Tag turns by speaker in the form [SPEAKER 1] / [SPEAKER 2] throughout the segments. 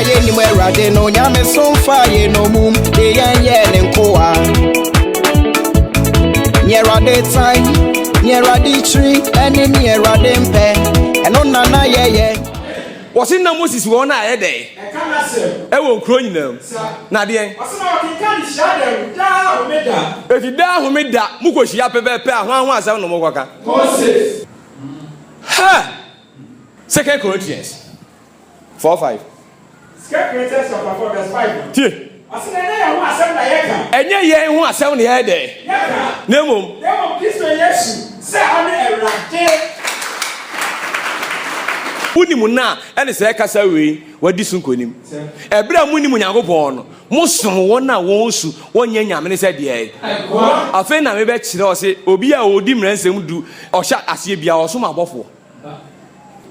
[SPEAKER 1] ye ni mwera no nyame so fa ye no mum de ye ne nkoa nyera de time nyera di tree ene nyera de mpe eno nana ye
[SPEAKER 2] was in Moses one a day. I won't crow them. Nadia. If you down who made that, Mukoshi up a pair, 1 7 no more. Ha! 2 Corinthians 4:5.
[SPEAKER 3] 2 verse 5.
[SPEAKER 2] And yeah, who are 7 years day. No, Unimuna, and it's a cassaway, what this unconim. A bra munimunagopon, Muslim one now won't 1 year, and said, yea. I think I may bet she say, Obia or dim ransom do, or shut as ye be our summer buffalo.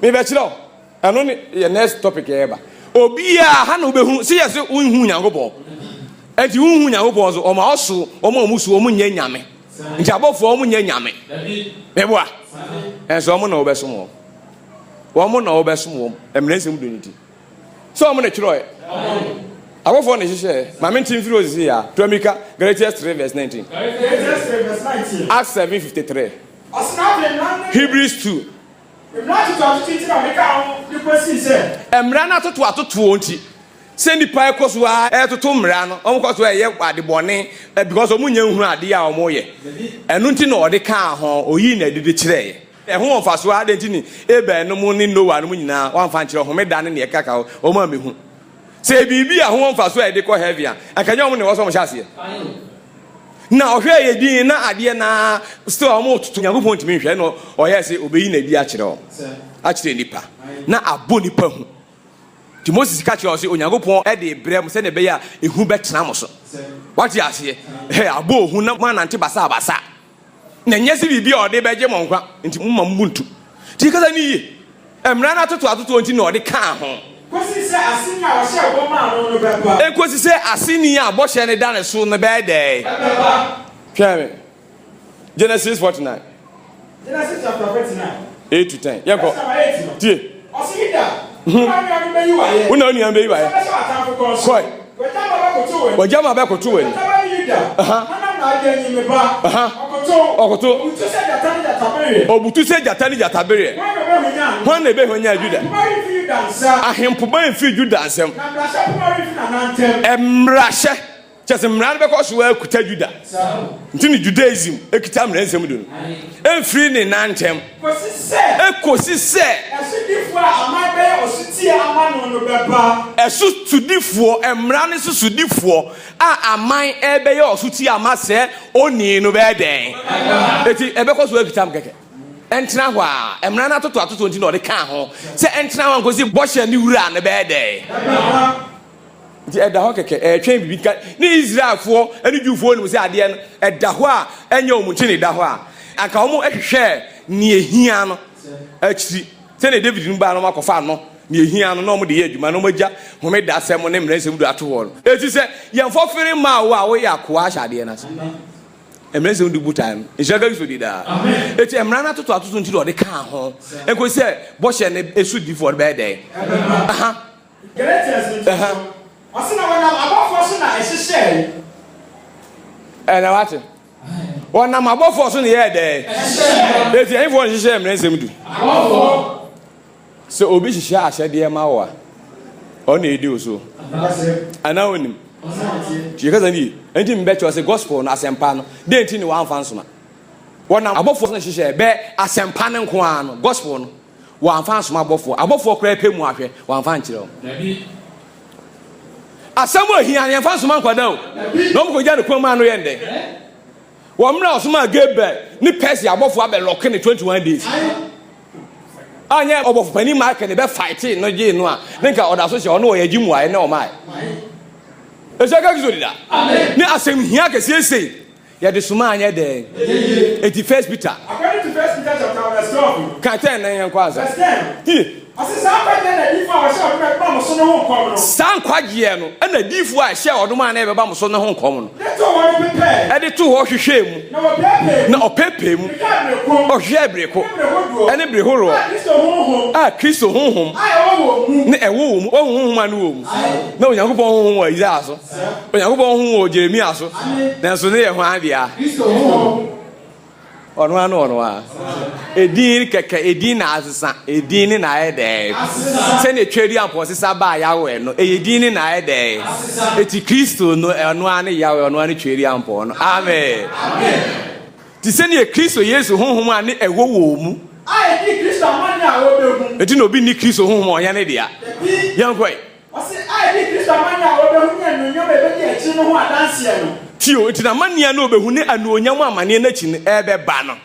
[SPEAKER 2] Maybe it's low. And only your next topic ever. Obia, Hanobe, see us unhunagopo. And you unhunagopo, or my also, or more musu, or munya yame. In Jabo for munya yame. Maybe, and so I'm no best more. One more no best more, and ransom unity. So I'm going to try. I want for share. My main team through here. To America, Galatians 3 verse 19. Acts 7:53. Hebrews 2. Emrana to 20. Send the pie cause we are to Tumrano, because we are yet at the bonnet, because of Munya who are dear or more. And nothing or the car home or ye did the tray. A home of us who are the Ebe no money, no one now, one fancy or home done in the cacao or mammy. Say, be a home for swear they call heavier. I can only was on chassis. Now, here you did not idea now, still almost to your point to me, or yes, it will be in a diachero. Actually, Nipa. Now, a bony pum. To Moses catch you, on your go at the Brem, send a bear in Hubert Namos. What you say? Hey, a bull who not one anti Basa. Then, yes, it will be all day by Jamonka into Mumuntu. Because I need I'm ran out to 20 no, they can't. Because he said, I seen you, Bosch and done as soon a bad day. Genesis 49.
[SPEAKER 3] Genesis chapter 49.
[SPEAKER 2] 8 to 10. Yeah, go. Dear. Who know you, baby? Quite. Well, Jama back or two. Obutu said Jatani Jatabere. When they when you do that. I am Puba feed you dance. Emrasha. Just a man because we could tell you that. Continue Judaism, a kitam ransom. And free in Nantem. Echosi said, a suit to differ, and Ranis to differ. Ah, mine ebe or suti amase, only no bad day. Because we kitam keke. Entina wa, Emrana to 20 no the can. Say Entina one goes in Bosch and you ran a bad day. At the hockey, train because Israel for any you phone was at the end at Dahua and your Mutini Dahua. I can almost share near Hiano. Actually, send a David in Banamako Fano, near Hiano, no more the edge, Manomaja, who made that same name, ransom to at all. It is a young for very mile way are quash at the end. And ransom to Butan. It's a very good. It's a run out to 20 or the car home. And we say, Bosch and a should be for a bad day.
[SPEAKER 3] I said, when I'm above fortune, I say,
[SPEAKER 2] and I watch it. When I'm above fortune, yeah, there's everyone is shame, raise him do. So, Obishi Shah said, dear Mawa, only do so. I know him. Because I need, and didn't bet you as a gospel, and as a pan, didn't you one fancy? When I'm above fortune, she said, bear as a pan and quan, gospel, one fancy my buffalo, above for crepe him, one fancy. Somewhere here, I am found some uncle. No, go down to Command Rende. One now, some get back. Ni Pessi above what been locking in 21 days. I am above penny mark and about fighting, no Jane. Think I would associate no a Jim. I know my. As I got to do that. Now, I say, here can say, yeah, the Sumania day. 81st Peter. According to 1 Peter chapter 12. Can't tell any inquiries. I said, somebody that if I was shot,
[SPEAKER 3] so no kom no
[SPEAKER 2] san kwagie no na difu a hye odom a na beba mo so no ho kom no
[SPEAKER 3] to wo prepare
[SPEAKER 2] e de to ho hwehwe mu na opepe mu o hwe breko ene brehoro Kristo honhom na ewo mu honhom anu wo mu na Onyankopɔn honhom wa Isaiah so Onyankopɔn honhom wa Jeremia so na so ne ye ho abia Kristo honhom ono a edin keke edin na asesa edin na ede se ne tweri ampo sesa ba yawe no edin na ede eti Kristo no ono ane yawe ono ane tweri ampo no amen ti se ne Kristo Yesu honhom ane ewo wo mu
[SPEAKER 3] ai di Kristo amani a wo behu
[SPEAKER 2] eti no bi ni Kristo honhom onya ne dia yankoi
[SPEAKER 3] wase ai di Kristo amani a wo behu nya no nyoma ebe di echi no ho adanse no
[SPEAKER 2] tio enti na mania na obehu ne anuonyam amane na chi ne ebe ba no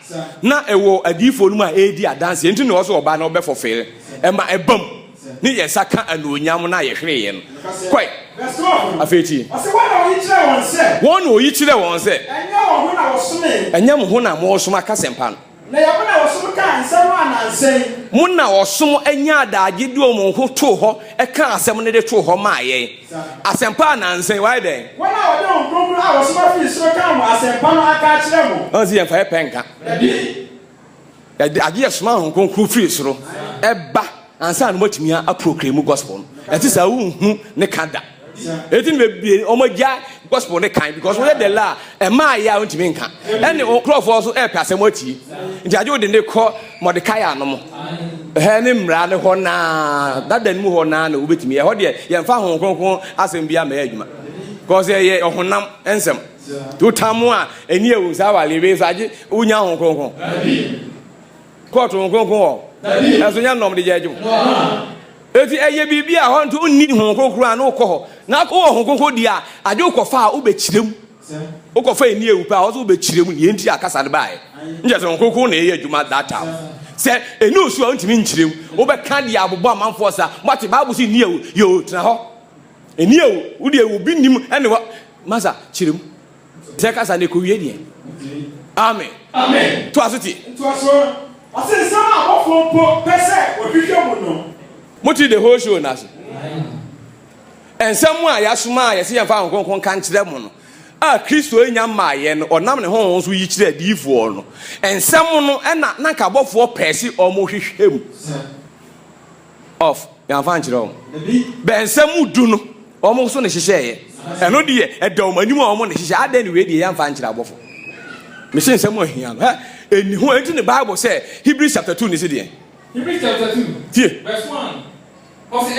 [SPEAKER 2] na ewo adifo no ma edi adanse enti ne wo so oba na obefofere ema ebam ne yesaka anuonyam na yehwere ye no kwai afeti
[SPEAKER 3] wase wana oyi kire won se
[SPEAKER 2] enya mo ho na mo soma kasempa no
[SPEAKER 3] na yabona wosom ka ansem anansen
[SPEAKER 2] mun na wosom enya adage di omo ho to ho e ka asem ne de to ho ma ye asempa anansen why then
[SPEAKER 3] wana wode on program a wosom afi so ka mo asempa no aka kire mo
[SPEAKER 2] onzi en fa e penka ya age soma ho konkru free soro e ba ansa no matimi a proclaim gospel no enti sa wu hu ne kada etin be bi omoja gospel ne kan because we the la e ma ya ontimi nka ene crop also e pase moti nti aje ode ne ko Mordecai anom he ne mra ne ho na dadan mu ho na na obetimi ye ho de ye mfa ho kronkron asem bia ma adwuma because ye ohonam ensem to tamu a eni ewu sa wale be so aje unya ho kronkron ko to kronkron o aso nya nom de je adwuma eti eye bibia ho nto onni ho kronkron an ukọ na ko ho kronkron dia aje ukofa a ubekirem ukofa eni ewu pa o ubekirem ye nti akasa de bae nje so kronkron na eye adwuma that time se eni osu a ntimi nkirem ubeka dia abobọ amanfo sa mati bible si ni ewu yo tena ho eni ewu udi ewu bi nim ene wa masa kirem se kasa ne ko wie die amen to asoti
[SPEAKER 3] wase sama abofo po pese ohwehwe mu no
[SPEAKER 2] muti the whole show na so ensem a yasoma a yesi yemfa nkonkon kan kire mu no a Kristo enya maaye no onam ne honhon so yi kire adifo no ensem no na nka abofo pese omo hwehwem of yamfa nkire o be ensem du no omo so ne hyehye eno de edom anim a omo ne hyehye adan ne we de yamfa nkire abofo me se ensem ahia no eni ho enti ne Bible say Hebrews chapter 2 ni se de
[SPEAKER 4] Hebrews chapter 2 verse 1 of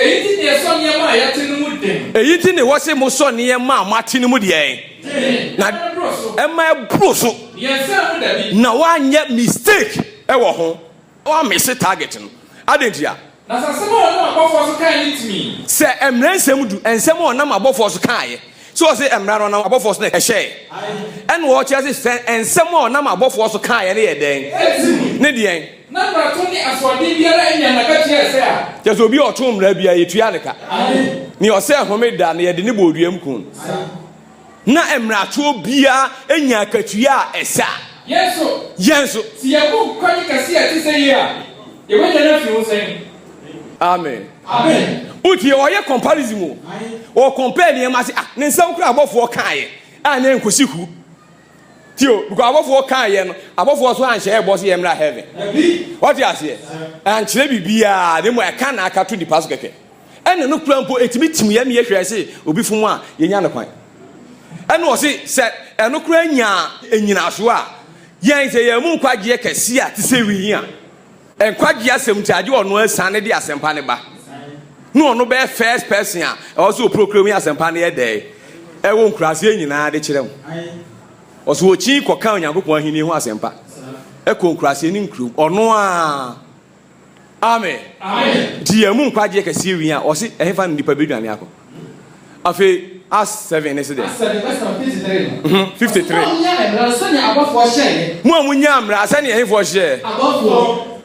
[SPEAKER 2] eyiti ne wo se mo so ne ma amati ne mu de na ema bruso na wanye mistake e wo ho wa miss target no adentia
[SPEAKER 4] na sasemo na abofo so kan litimi
[SPEAKER 2] se emrensem du ensem o na abofo so kan ye so say emra no na abofo so na ehye en wo che say ensem o na abofo so kan ye ne ye den ne de
[SPEAKER 4] na brato ni asode biara enya na ka tie se a
[SPEAKER 2] je so bi oto mra bia yetua ne ka ni o say homeda na ye de ne boduam kun na emrato bia enya katua esa yenso
[SPEAKER 4] si yabu kwani kasi ati se ya ye wenya na fi unsen
[SPEAKER 2] amen uti o ye comparison o compare ni ma se ne nsam kura abofo kan ye a na enkosi hu tio because abofo kan ye no abofo so an share boss ye mra heaven what you say an kire bibia de mo e kan na aka to di pass keke ene no kura mpo etimi tim ye me ye hwe se obi fun a ye nya ne kwan ene o se eno kura nya enyina so a yen se ye mu kwagye kese a ti se wi a enkwagye asem ti age ono asane de asempa ne ba no ono be first person a also proclaim asempa ne ye dey e won kurase enyina de kire mu oso ochi koka Onyankopon ahini hu asempa e konkurase ni nkru ono a amen di emu kwagye kese wi a o se ehefa nipa bedwane akọ afi as 7 is there 53 mo amunya amra asane ehefo hye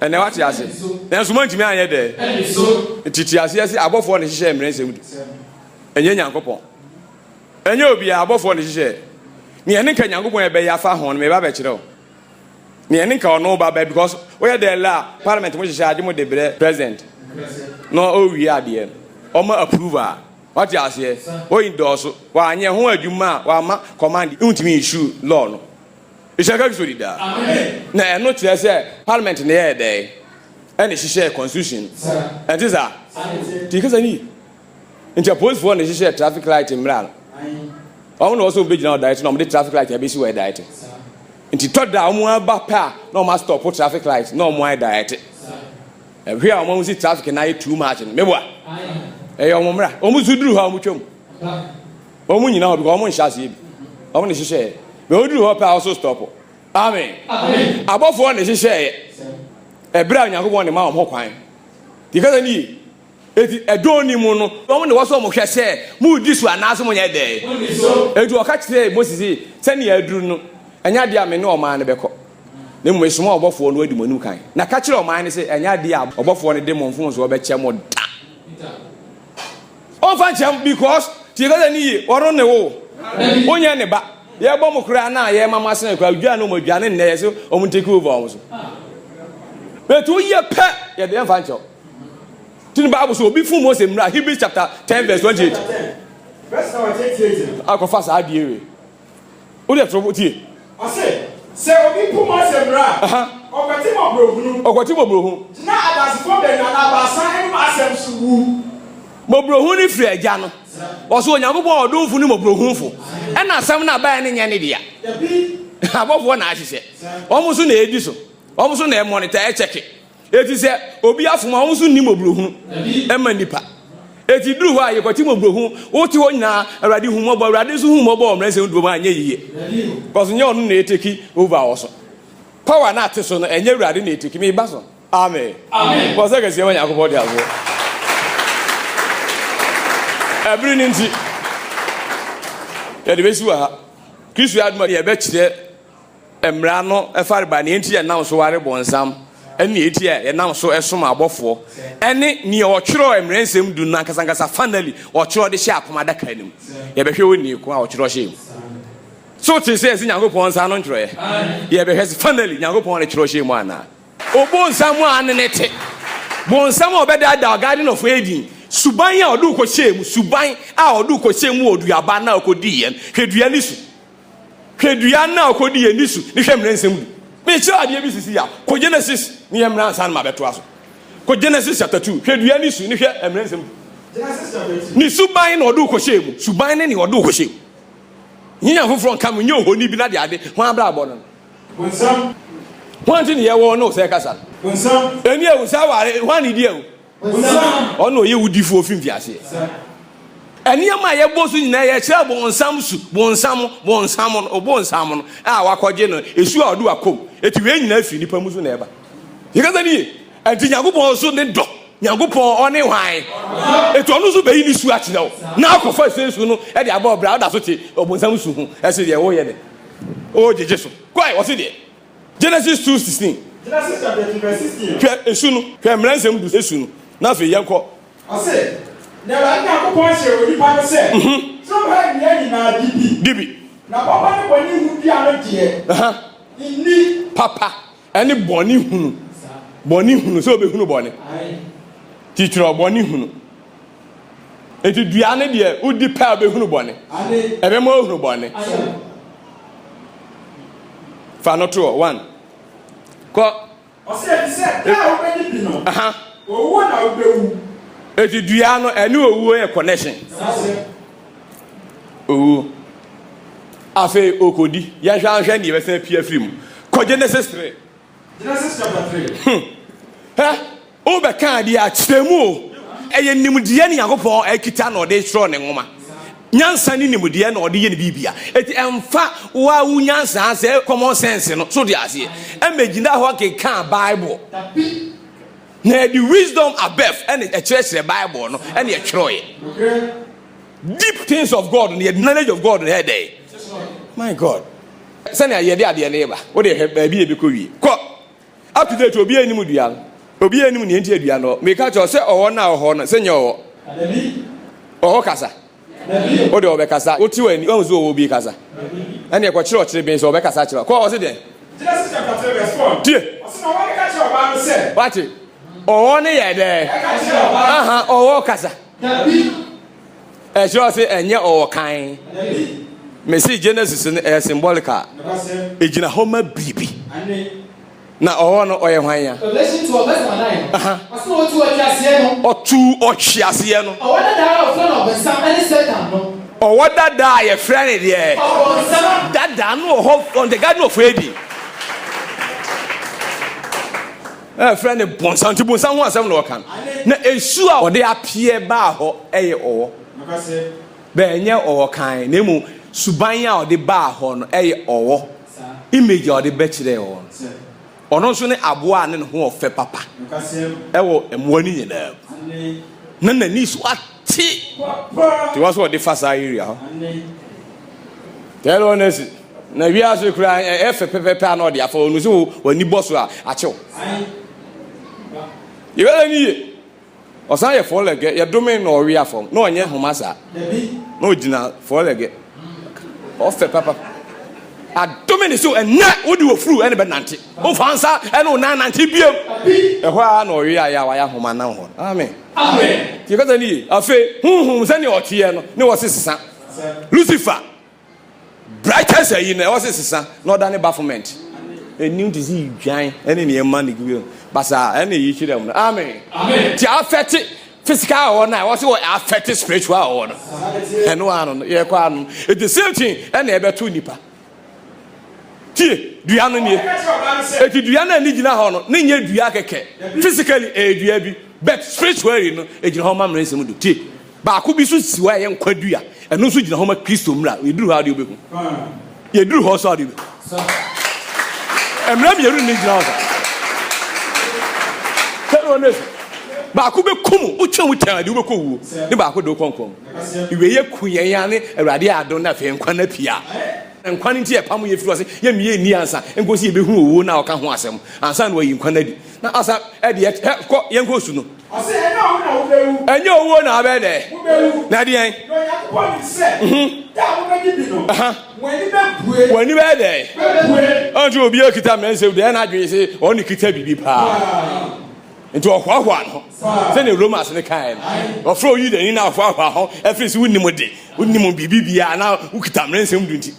[SPEAKER 2] ene wati ase enso mo ntimi anye de titi ase ase abofo ne hye emrensem enye Nyankopon enye obi abofo ne hye ni ene nka Nyankopon ebe ya fa ho no me ba be kire o ni ene nka ono ba be because we dey la parliament mo hye ade mo de bre president no o wi ade Oma approval. What you say? O endorse. Wa anye ho adwuma wa ma command untimi issue law no. E shaka bi so di da.
[SPEAKER 3] Amen.
[SPEAKER 2] Na no kire say parliament na here dey. And she share constitution. And this are. Because ani. Inter police for na she share traffic light in Mran. I also be now diet no traffic light e be see where diet. Inti third da omo aba pa no ma stop for traffic light no mo diet. E hwe a omo see traffic na too much me boa. Eh omo mra. Omo suduru ha omo twom. Omo nyina o because omo nhase bi. Omo ne hye. Me oduru ho pa also stop. Amen. Amen. Abofo ne hye. E bra Nyankopon ne ma omo kwan. Because ani eti edoni mu no omo ne woso omo hwe se mu di so anaso mo nya dey. Edu o ka kire Moses se ne aduru no enya dia me ne o ma ne beko. Ne mu esuma obofo no adi monum kan. Na ka kire o ma ne se enya dia obofo ne de monfun so obeche mo da. On fan cham because because ani oro ne wo. Onya ne ba. Ye bom kura na ye mama se kwa dua no modua ne ne ye se omo take over omo so. But we ye pe ye de fan cham. Tin Bible so obi fu Moses mra Hebrews chapter 10 verse 28.
[SPEAKER 3] Verse 28.
[SPEAKER 2] Akofa sa adie we. O de trouble tie.
[SPEAKER 3] I say obi fu Moses mra. Okwati mo brohunu.
[SPEAKER 2] Okwati mo brohunu.
[SPEAKER 3] Na adasifo be na abasa enu asem suwu.
[SPEAKER 2] Mo brohunu ni firi agya no. Oso Onyankopon odonfu ni mo brohunfo. E na asem na ba ne nya ne dia.
[SPEAKER 3] Yabi.
[SPEAKER 2] Abofo na ahihye. Omo so na edi so. Omo so na monitor e check. Eti se obi afuma omo so ni mo brohunu. E ma nipa. Eti duru ho aye kwati mo brohunu. Wo ti ho nyina Awurade hu mo bo Awurade so hu mo bo omra se nduo ma anya yiye. Because nya onu na eteki over oso. Power na ate so no enye Awurade na eteki me ba so. Amen. Amen. Because I can see when Yakobod dey aso. Every ninti. Ya de besu ha. Kristo aduma ye be kire emra no efare ba ne enti ye nam so ware bonsam. Eni eti ye nam so esom abofo. Ene ne otwero emra nsem du na kasankasa finally otwero de hye akoma daka nim. Ye be hwe woni ko a otwero hye. So te say esi Nyankopon nsa no ntwero ye. Ye be hwe finally Nyankopon ne twero hye mu ana. Obonsam anenete. Bonsam obeda da garden of Eden. Suban ya odu ko hyem, suban a odu ko hyem oduaba na okodi yen. Hwedua nisu. Hwedua na okodi yen nisu. Ni hwemre nsem du. Me chi ade bi sisi ya. Ko Genesis ni emra nsan ma beto aso. Ko Genesis chapter 2. Hwedua nisu ni hwe emre nsem du.
[SPEAKER 3] Genesis chapter 2.
[SPEAKER 2] Ni suban na odu ko hyem, suban ne ni odu ko hyem. Nyinya foforo nka mu nye ohoni bi na de ade. Ho abra abo no.
[SPEAKER 3] Bonsam.
[SPEAKER 2] Wanti ni ye wo no se kasa.
[SPEAKER 3] Bonsam.
[SPEAKER 2] Eni e wo sa ware, hwani di e. Ono ye wudifo ofin fiase. Eniama ye bosu nyina ye kire bonsam su, bonsam no, a wakoje no, esu a odu akom. Eti we nyina afi nipa musu na eba. Yekaza ni, enti Nyankopon so ne do. Nyankopon one hwan. Eti onu so beyi ni su a kire o. Na akofa sensu no, e de aba obra da so te bonsam su hu. Ese de wo ye de. O jeje so. Kwai wo se de. Genesis 2:16.
[SPEAKER 3] Genesis chapter 2 verse 16.
[SPEAKER 2] Kwe esu no, kwe mransem du esu no. Na fe yenko.
[SPEAKER 3] I say, there are Nyankopon share with people say. So ha ni na
[SPEAKER 2] Dibi.
[SPEAKER 3] Na papa ne boni hu bia no de. Inni
[SPEAKER 2] Papa ene boni hunu. Boni hunu so be hunu boni. Teacher boni hunu. Eti dua ne de udi pa be hunu boni.
[SPEAKER 3] ade
[SPEAKER 2] Ebe mo hunu boni. Fa no to 1. Ko
[SPEAKER 3] I say da obedi bi no. Owo na obewu.
[SPEAKER 2] Eti dua no ene owu e connection. Owu. Afe okodi. Ya hwa ne be se pia film. Ko Genesis 3.
[SPEAKER 3] Genesis chapter 3.
[SPEAKER 2] Ha? O be kan dia chiremu. Eye nimdie ne Yakobon akita na ode tro ne ngoma. Nyansa ni nimdie na ode ye ne bibia. Eti emfa wa wu nyansa se common sense no so de ase. Emagina ho ke kan Bible. Na the wisdom above and a church the Bible no and the troy. Deep things of God and the knowledge of God in her day. My God. Send a year dear neighbor. What they have baby be cool. Up to date will be any mudian. Obi any mun enti adua no. Me catch say o na o ho no senyo o kasa. O de obekasa. O ti wani o zo obi kasa. And e ko kire o kire bin so obekasa kire. Ko o se de.
[SPEAKER 3] Genesis chapter 3 verse 4.
[SPEAKER 2] Die.
[SPEAKER 3] O se na wa ka kire o ba no say.
[SPEAKER 2] What? O ne ye de.
[SPEAKER 3] Ka kire o ba.
[SPEAKER 2] O kasa. ɛkyerɛ sɛ ɛnyɛ ɔwɔkan mesi Genesis no symbolical ɛgyina hɔ ma biribi na ɔwɔ no ɔyɛ hwan ya ɔtu ɔhyeaseɛ no ɔwɔ dada a yɛfrɛ ne deɛ dada no wɔ hɔ on the garden of Eden ɛfrɛ ne bɔnsam nti bɔnsam ho asɛm na ɔka no na esu a ɔde apue baa hɔ ɛyɛ ɔwɔ bɛnyɛ ɔwɔ kan na emu suban a ɔde baa hɔ no ɛyɛ ɔwɔ image a ɔde bɛkyerɛ ɔwɔ no ɔno nso ne aboa a ne ho ɔfɛ papa ɛwɔ mmoa ne nyinaa na n'ani so ate ti wɔn so ɔde fa saa area hɔ tɛlɛ wɔn esi na wiase kura ɛfɛ pɛpɛpɛ a na ɔde afa wɔn so wɔn ani bɔ so a akyew yɛbɛrɛ ni yie ɔsan yɛ fɔlɛgɛ yɛdome na ɔwe afɔm na ɔnyɛ homa saa na ɔgyina fɔlɛgɛ ɔfɛ papa adome ne so ɛnɛ wodi wɔ furu ɛne bɛ nante ɔfa nsa ɛne ɔnan nante biem ɛhɔ a na ɔwe a yɛ a wayɛ homa nan hɔ amen yɛkasa ni yie afei huhum sɛnea ɔteɛ no ne wɔse sesa Lucifer brightest ayi na wɔse sesa na ɔda ne bafflement ɛnim te si dwan ɛne nneɛma ne gibi basa ɛne yi kyerɛ mu no amen ti affect physical or na wɔse wɔ affect spiritual or no ɛno ano no yɛkɔ ano it the same thing ɛne ɛbɛto nipa tie dua no nie eti dua na ani gyina hɔ no ne nyɛ dua kɛkɛ physically dua bi but spiritually no egyina hɔ ma mmerɛ nsɛm do tie baako bi so si hɔ a ɛyɛ nkwa dua ɛno nso gyina hɔ ma Kristo mmra yɛduru hɔ ade obehu yɛduru hɔ so ade obehu mmra mmienu ne gyina hɔ so tɛno ne baako bɛ kum wotwa wo tan ade wobɛkɔ wuo ne baako de kɔnkɔn iwe yɛ kuyɛn ne awurade ado na fɛ nkwa na pia nkwa ne nti yɛ pam yɛ firi ɔse yɛ mmie ni ansa nkosi yɛ behu owo na ɔka ho asɛm ansa na wɔyi nkwa na di na asa ɛde kɔ yɛn kɔ su no ɔse ɛnyɛ owo na abɛ dɛ na de yɛn wani bɛ dɛ ɔnti obi ekita mɛnse de ɛna adwene se ɔne kita bibi paa nti ɔhwahwa no sɛne Romans ne kae no ɔfrɛ oyi dani na ɔhwahwa ho ɛfiri sɛ wonim biribi bia na wokita mmerɛnsɛm du nti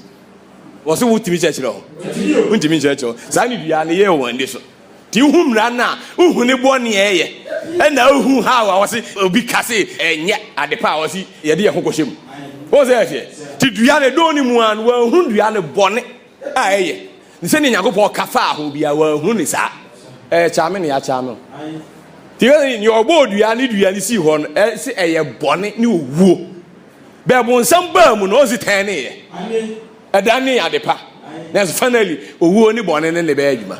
[SPEAKER 2] wɔ sɛ wotumi kyerɛkyerɛ hɔ wontumi nkyerɛkyerɛ hɔ saa ne dua ne yɛyɛ wɔ ani so nti wohu mmara no a wohu ne bɔ ne ɛyɛ ɛna wohu ha a wɔ se obi ka se ɛnyɛ ade pa a wɔ se yɛde yɛ ho kɔhyɛ mu wɔn sɛ yɛfɛ nti dua ne dɔɔ ne mu a no wɔahu dua ne bɔne a ɛyɛ ne sɛne Nyankopɔn ka fa ho bia wɔahu ne saa kyame ne yɛakyame nti ni ɔbɔ dua ne si hɔ no ɛsɛ ɛyɛ bɔne ne owuo bɛɛbo nsɛm baa mu na ɔsi tɛn ne yɛ ɛda ne ade pa na finally owuo ne bɔne ne bɛyɛ adwuma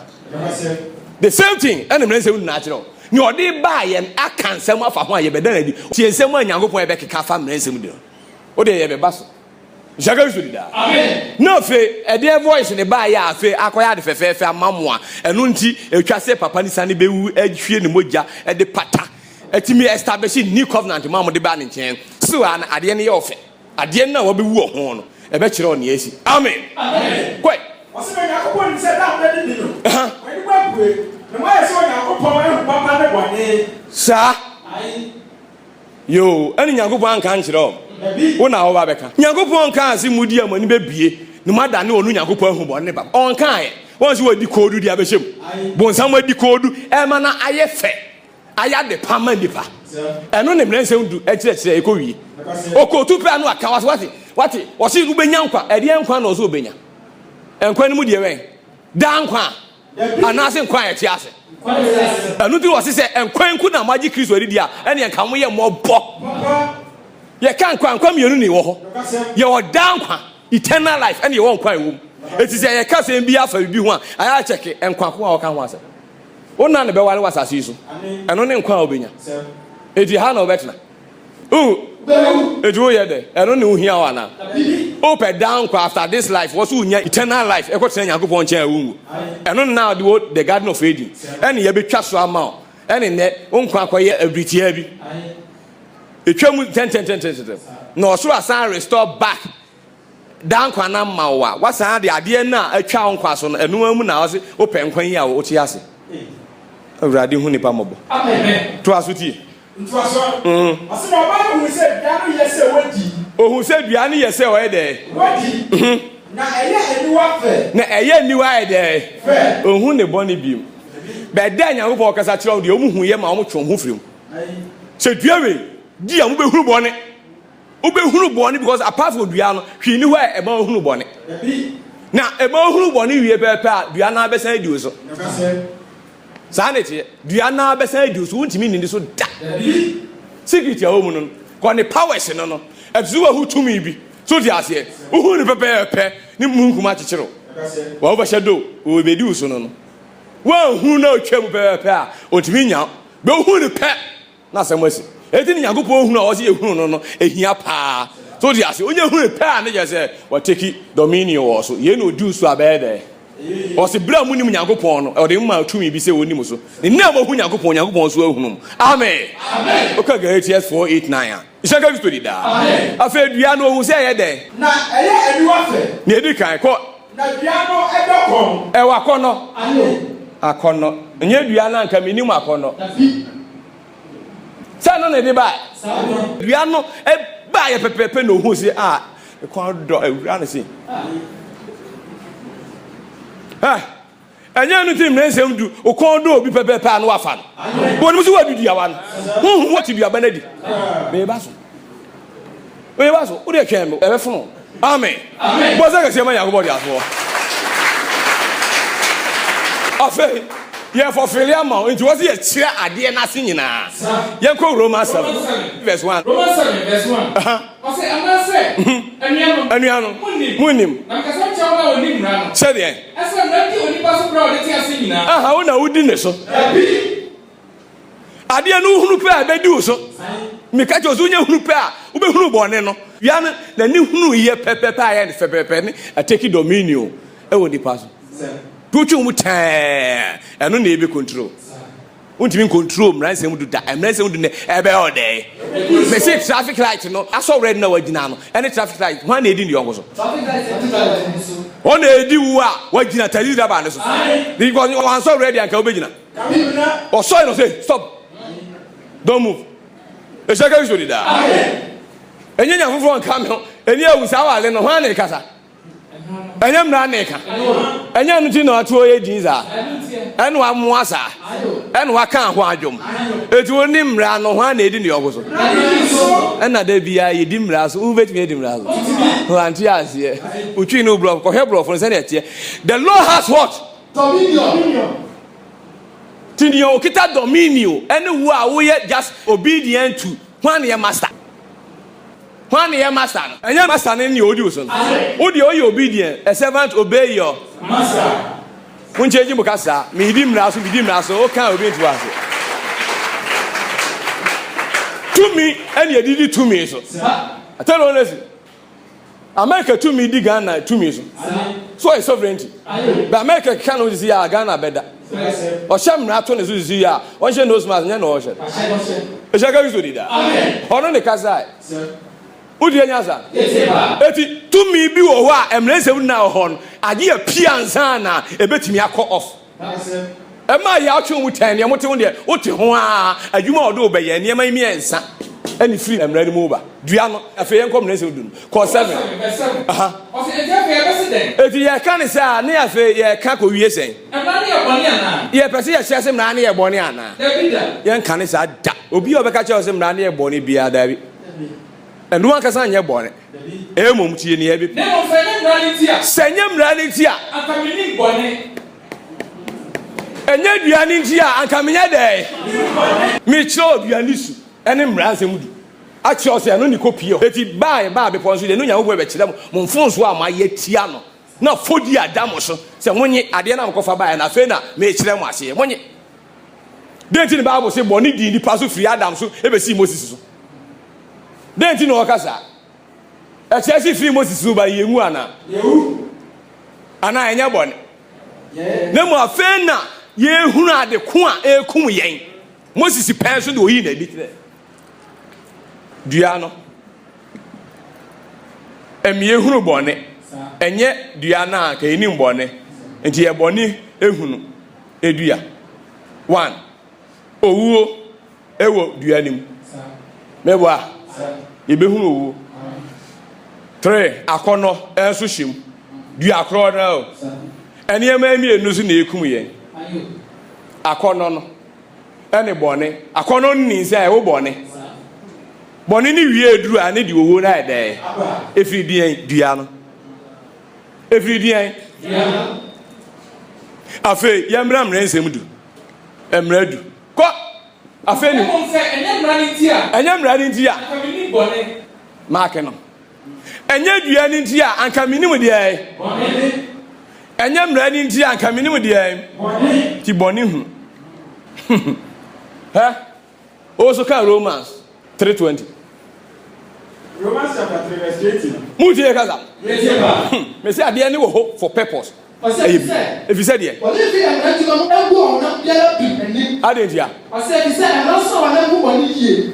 [SPEAKER 2] the same thing ɛna mmerɛ nsɛm nyinaa kyerɛ ni ɔde baa yɛn aka nsɛm afa ho a yɛbɛda na di tie nsɛm a Nyankopɔn yɛbɛkeka fa mmerɛ nsɛm di no wode yɛbɛba so Jaga so dida amen no fe ɛde voice ne baa yɛ afe akɔyɛ ade fɛfɛɛfɛ amamoa ɛno nti etwa sɛ papa ni sane bewu ahwie ne mogya ɛde pata ɛtimi establish new covenant ma mo de ba ne nkyɛn so an ade ne yɛ ɔfɛ ade na wɔbɛwu ɔho no ɛbɛkyerɛ ɔne asi amen kwai
[SPEAKER 3] ɔsɛ bɛ Yakobɔ ni sɛ da bɛ di no wɔni ba bue na mo ayɛ sɛ Yakobɔ ɛhu papa ne bɔne
[SPEAKER 2] sa yo ɛne Nyankopɔn anka nkyerɛ wona wo ba bɛka Nyankopɔn ka ase mudi amani bebie no mada ne onu Nyankopɔn ahu bɔ ne ba on kan ye won se wadi kodu dia bɛhyem bonsam wadi kodu ɛma na ayɛ fɛ aya de pama nipa ɛno ne mmerɛ nsɛm du ɛkyerɛkyerɛ ɛkɔ wie okotu pɛ no aka wate wo se wo benya nkwa ɛde nkwa na ɔso obenya nkwa ne mu die wɛn da nkwa ana se nkwa yɛ te ase ɛno ti wɔ se sɛ nkwa nku na magye Kristo adi dia ɛne nka mo yɛ mɔbɔ ye kan kwa mienu ni wo ho ye odan kwa eternal life and ye won kwa ewom eti se ye ka se bi afa bi ho a aya check enkwa ko a wo kan ho ase wona ne be wale wasase so eno ne nkwa obenya eti ha na obetna eti wo ye de eno ne uhia wa na open down kwa after this life was unya eternal life e ko tena Nyankopɔn nkyɛn awu eno na the garden of Eden ene ye betwa so ama ene ne nkwa akɔye abritia bi etwam 10 na ɔsoro asan restore back dan kwana mawa wasan de ade na atwa nkwa so no enu mu na ɔse opɛ nkwan yi a wote ase awurade hu nipa mɔbɔ amen to aso tie Ohun se duane yese o ede.
[SPEAKER 3] Na
[SPEAKER 2] eye niwa ede. Ohun ne boni biem. Be da Nyankopon kasa kire o de omuhu ye ma o twon ho firim. Se duawe di am be huru boni. Ube huru boni because apart from dua no, hwi ni ho e ba huru boni. Na e ba huru boni wie pepe a dua na be san di o so. Sanity, Diana Bessan do so ntimi ni so da. Secret ya homu no. Ko ne powers no no. Abzuwa hu tumi bi. So di ase. Uhu ni pepe ni munku ma chichiro. Wa ba shadow, o be di so no no. Wa hu na otwam pepe a otimi nya. Be hu ni pe. Na semwasi. Eti ni Nyankopon hu na o se ehunu no no ehia pa. So di ase onye hu ni pe a ne je se wa take dominion wo so. Ye no do so abede. O se bra mu ni Nyankopon no o de ma tumi bi se woni mu so ne na ma hu Nyankopon so ahunum amen amen o ka Galatians 4:8-9 isaka bi story da amen afa dua no hu se ye den
[SPEAKER 3] na eye aduwa fe
[SPEAKER 2] ne edi kan ko
[SPEAKER 3] na dua no edokon
[SPEAKER 2] e wa kono akono nye dua na nka meni mu akono sa no ne de ba dua no e ba ye pepepe no hu se a e kon do ewura na se anya no tim na nsem du o kon do obi pepepe anu afa no bo ni so wa dudu awan hu what du abana di me ba so o de kem e be funu amen amen bo za ka se ma Yakobo di aso afa ye for filia ma nti wo se ye kire ade na se nyina ye ko Romans 7 verse 1
[SPEAKER 4] Romans 7 verse 1 o se amase
[SPEAKER 2] anuano munim
[SPEAKER 4] na kasa chawo na onim na no
[SPEAKER 2] se de
[SPEAKER 4] asa na di onipa so bra o de ti ase nyina
[SPEAKER 2] aha wo na wudi ne so ade no hunu pe a be di so me ka jo so nya hunu pe a wo be hunu bone no ya na ni hunu ye pepepe a ye ne pepepe ne ateki dominion e wo di paso tuchu mu ta eno na ebe control untimi control mransem du da mransem du ne ebe ode me say traffic light no aso red na wagina no any traffic light one na edi ndi ongo so traffic light so one edi wu a wagina tali da ba ne so because one so red anka obegina o so no say stop don't move e shaka you should da enye nya fofo nka me ho eni awusa wa le no ho na kasa enyem na neka enyem nti na atu oye jinza enu amuasa enu aka ho adwom etu oni mra no ho na edi ne yogo so ena da bia yedi mra so ubetimi edi mra so ho anti ase utwi no bro ko he bro for say na tie the Lord has what dominion tinio kita dominion enu wo a wo ye just obedient to one your master One year master. And your master in your audition. Would you obedient? A servant obey your master. When changing Mukasa, Midim Rasu, Midim Rasu, all can obey to us. To me, and you did it to me. So I tell you honestly, America to me, dig Ghana to me. So it's sovereignty. But America cannot see our Ghana better. Or Sham Raton is here. One should know smart and no ocean. A shaka is with that. Honor the Kazai. Udi enyaza eti tumi bi wo ho a emrense na ho no ade a piansa na ebetimi akọ off ema ya atwe mu tan ne mote wo de wote ho a adwuma odo obeye ne ema mi ensa ani free emre ni mu ba dua no afa yen kom rense odu ko 7 aha o se eja fe president eti ya kan sa ne afa ye ka ko wie sen emra ne ye boni ana ye pese ye hye se mra ne ye boni ana yen kan sa da obi obeka che o se mra ne ye boni bia da bi and one can say, born it. Emum tea in every Senyam Ranitia, and coming in bonnet. And yet you are in here and coming a day. Mitchell, you are listening, and him ransom. Actually, I only copy it. If buy before you know where it's them, Monfons were my yetiano. Not 40 year damos. So when you are the end of by and a fena, make them was here. When you then the Bible say, Bonnie, the pass free Adam, so ever see Moses. Then you know Kasa. A Chelsea free Moses by Yemuana. And I am born. No more fena, ye huna de Kwa e kum yen. Moses pension do in a bit. Diano. Em ye hunu bonnet. And yet Diana came in bonnet. And ye bonnie e hunu. Eduya. 1. Oh, ewo Dianim. meboa yebehunu owu 3 akono enso hyem du akro na o ene ema mi enu so na ekum ye akono no ene bone akono ni se e wo bone bone ni wie eduru ane di owo na ede efridien dua no efridien afe yemra mra nsem du emra du ko afe ni
[SPEAKER 4] mo se enye mra ni ntia akamini bone
[SPEAKER 2] mark no enye dua ni ntia akamini mu de ai bone enye mra ni ntia akamini mu de ai bone ti bone hu ha also can Romans 3:20
[SPEAKER 3] Romans chapter 3 verse 18
[SPEAKER 2] mutie kaza
[SPEAKER 4] yes ba
[SPEAKER 2] me say ade ni wo ho for purpose if you said here
[SPEAKER 5] what if you are to go and go on up there be
[SPEAKER 2] adentia
[SPEAKER 5] I said he said and also when go on here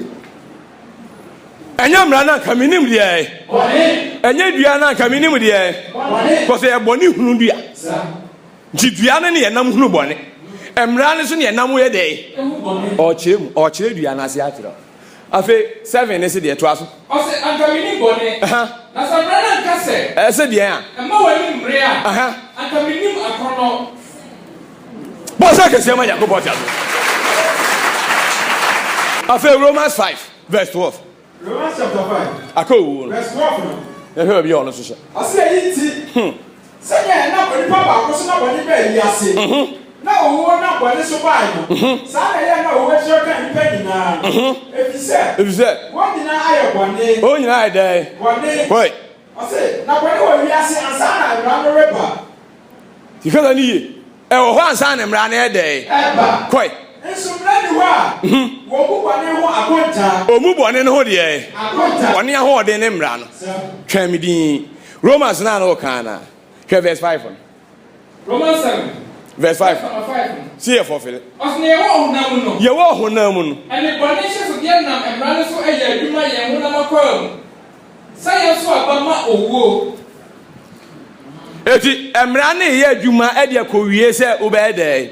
[SPEAKER 2] enye mra na akamini mu de ai
[SPEAKER 3] bone
[SPEAKER 2] enye dua na akamini mu de ai
[SPEAKER 3] bone
[SPEAKER 2] ko say e bone hunu dua ji dua na ne ye nam hunu bone emra ne so ne ye nam ye de o chire dua na se atiro afi 7 ne se de to aso
[SPEAKER 4] o se akamini bone na sabra na nkase
[SPEAKER 2] e se de a
[SPEAKER 4] emma wani mre a akamini akono
[SPEAKER 2] bo se ke se ma yakobo ti aso afi Romans 5 verse 12
[SPEAKER 3] Romans chapter 5
[SPEAKER 2] ako
[SPEAKER 3] verse 12 no
[SPEAKER 2] e he bi ono so se
[SPEAKER 3] ase yi ti senya na boni papa ko so na boni be yi ase na owo na boni so ba no sa na ye na owo che ka ni pe nyina efise won nyina aye boni
[SPEAKER 2] o nyina ai dai
[SPEAKER 3] boni
[SPEAKER 2] wait
[SPEAKER 3] ase na boni wo wi ase ansa na ra no reba
[SPEAKER 2] ti kaza ni ye e wo ho ansa na mra na e dai
[SPEAKER 3] eba
[SPEAKER 2] koi
[SPEAKER 3] enso mra ni wa wo bu boni ho akonta
[SPEAKER 2] o mu bone ne ho de
[SPEAKER 3] akonta
[SPEAKER 2] bone ya ho de ne mra no twami din Romans na no kana verse 5
[SPEAKER 4] Romans 7
[SPEAKER 2] verse 5
[SPEAKER 4] 5
[SPEAKER 2] see you for Philip
[SPEAKER 4] os ne wo honam no
[SPEAKER 2] ye wo honam no
[SPEAKER 4] ene bone hye so de nam emra so aye adwuma ye honam akwam science so abama owo
[SPEAKER 2] eti emra ne ye adwuma e de akowie se obe de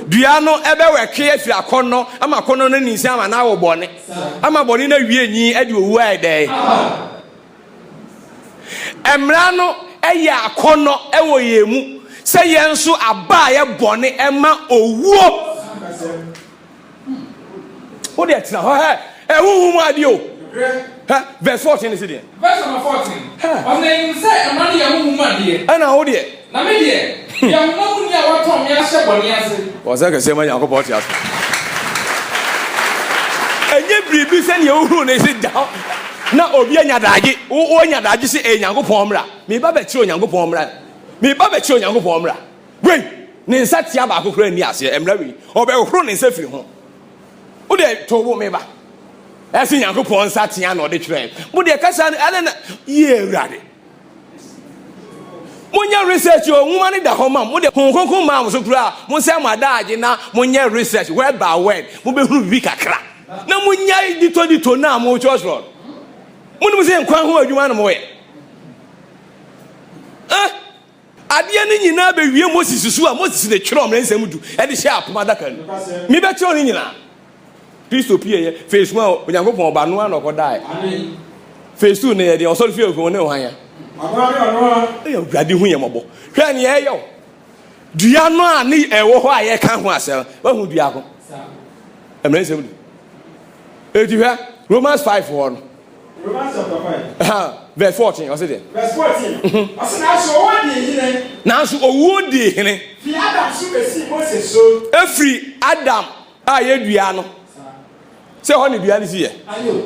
[SPEAKER 2] dua no ebe weke afi akono ama akono no ninsi ama na wo bone ama bone na wie nyi e de owu ai de emra no eye akono e wo ye mu se ye nso aba ye bone e ma owuo o de tina ho he e huhu mu ade o ha verse 14 is it
[SPEAKER 4] verse 14 os ne nse emra ne ye honam ade
[SPEAKER 2] ana o de
[SPEAKER 4] na me de ya honam ni a wato me ahye bone ase
[SPEAKER 2] o se ka se ma yakobo ti aso enye bribi se ne ohuru ne se da na obi anyadaage o anyadaage se enyankopon mra me ba be kire onyankopon mra me ba be kire onyankopon mra we ne nsa tia ba akokora ni ase emra we o be horo ne nsa firi ho o de to wo me ba ese nyankopon nsa tia na o de kire mo de kasa ale na ye urade munya research o nwuma ne da ho ma mo de konkon ma mo so kura mo se amadaage na munya research word by word mo be huru bi kakra na munya dito na mo church road munu se nkwan ho adwuma no mo ye ade ne nyina be wie Moses su a Moses de twero mre nsam du e de hye apoma daka nu mi be twero ne nyina Kristo pie ye face 1 onyankopon ba no na okodai amen face 2 ne ye de osori fie okon ne ho anya e urade hu ye mobo hwa ne ye yo dua no a ne e wo ho a ye ka ho asem wa hu dua ko mre nsam du e di hwa Romans 5:1
[SPEAKER 3] Romans chapter 5
[SPEAKER 2] verse 14 what's it
[SPEAKER 3] verse 14 ase na so wo di hine
[SPEAKER 2] nanso owo di hene
[SPEAKER 3] fi Adam so besi Moses so
[SPEAKER 2] efri Adam a ye dua no se ho ne dua ne si ye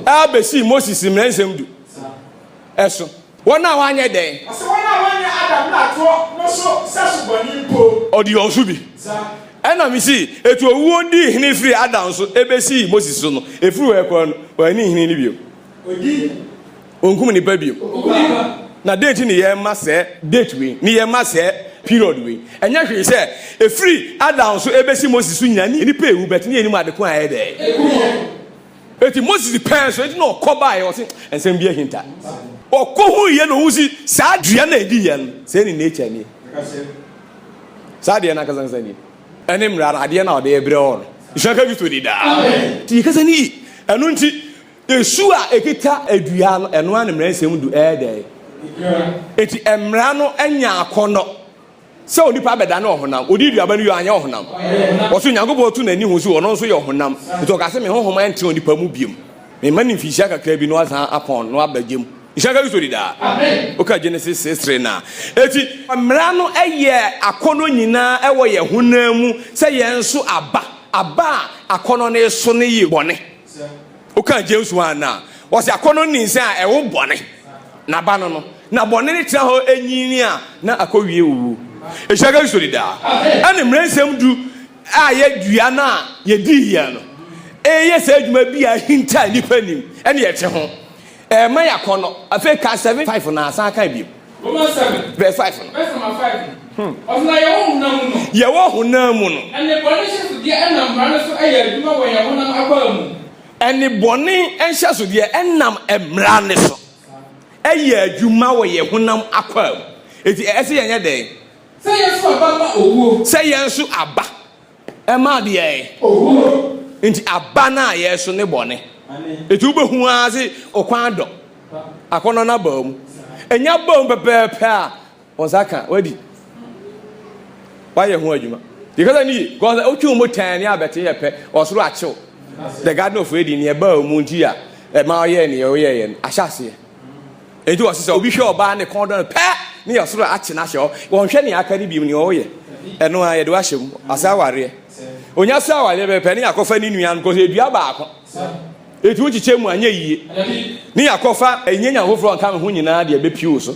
[SPEAKER 2] a besi Moses mre nsam du eso wona wanye den
[SPEAKER 3] ase wona wanye Adam na to no so sasu boni mpo
[SPEAKER 2] odi onsu bi ena mi si etu owo di hene fri Adam so ebesi Moses so no efri we kwa no wani hene ni bio
[SPEAKER 3] odi
[SPEAKER 2] onkum ni pa bio na date ni ye ma se date we ni ye ma se period we enya hwe se efri Adam so ebesi Moses so nyina ni pa ewu bet ni eni ma de ko aye de eti Moses pen so eti no koba ye o se ensem bi ahinta okohu ye no husi sa dua na edi ye no se ni nature ni sa de na kazan sani enim ra ade na ode ebre on ishaka bi to di da ti kazani enu nti esu a ekita adua no eno an mmeransem du ede eti emra no anya akono se onipa beda na ohonam odi duaba no yo anya ohonam woso nyagobo tu nani hu so ono so ye ohonam to ka se me honhom ante onipa mu biem me mani fihia kakra bi no asan apon no abagem ishaka bi so dida amen oka Genesis 6:3 na eti emra no eye akono nyina ewo ye honam mu se ye nso aba akono ne so ne ye bone oka James 1 na wose akono ni nse a ewo bone na ba no na bone ne tira ho enyini a na akowie owu ishaka bi so dida ane mmeransem du a ye dua na ye di ye no eye se adwuma bi a hinta nipa nim ene ye te ho ma yakono afa ka 7:5 na asa ka bi
[SPEAKER 4] Romans 7
[SPEAKER 2] verse 5
[SPEAKER 4] verse number 5 Osna ye wo honam mu no ene bone hyeso de enam mra so aye adwuma wo ye honam akwa mu
[SPEAKER 2] ene bone enhyeso de enam emra ne so aye adwuma wo ye honam akwa mu eti ese ye nya den
[SPEAKER 4] se ye so aba ma owo
[SPEAKER 2] se ye so aba ma de ye
[SPEAKER 4] owo
[SPEAKER 2] enti aba na ye so ne bone eti ubehu aze okwan do akono na ba mu enya ba mu pepepe a onsaka wadi waye hu adwuma because ni because otwu mo tan ni abete ye pe osoro achew the garden of Eden ye ba mu nti a ma ye ni ye ye ahyase enti wosese obi hwe oba ne kondo pe ni osoro ache na hye won hwe ni aka ni bi ni o ye eno a ye de wa hye mu asa ware onya sa ware be pe ni akofa ni nua because edua ba akọ eti uchiche mu anya yie ni akofa enyenya hofro nka me ho nyina de be piu so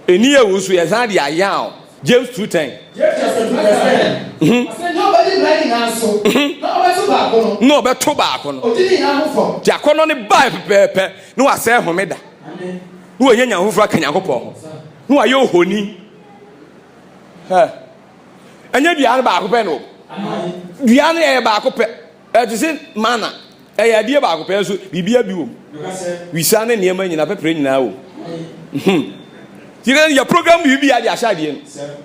[SPEAKER 2] eni ewu so ye san de aya James 2:10
[SPEAKER 5] nobody writing answer
[SPEAKER 2] no be to ba akono
[SPEAKER 5] odini na hofo
[SPEAKER 2] ti akono ne ba pepepe no wa se homeda no enyenya hofro aka Nyankopon no wa ye ohoni ha anya bia na ba akope no bia na ye ba akope e ti se mana eya die ba akope so bibia bi wo wisa ne niema nyina pepere nyina wo Tiga ya program bibia dia sha die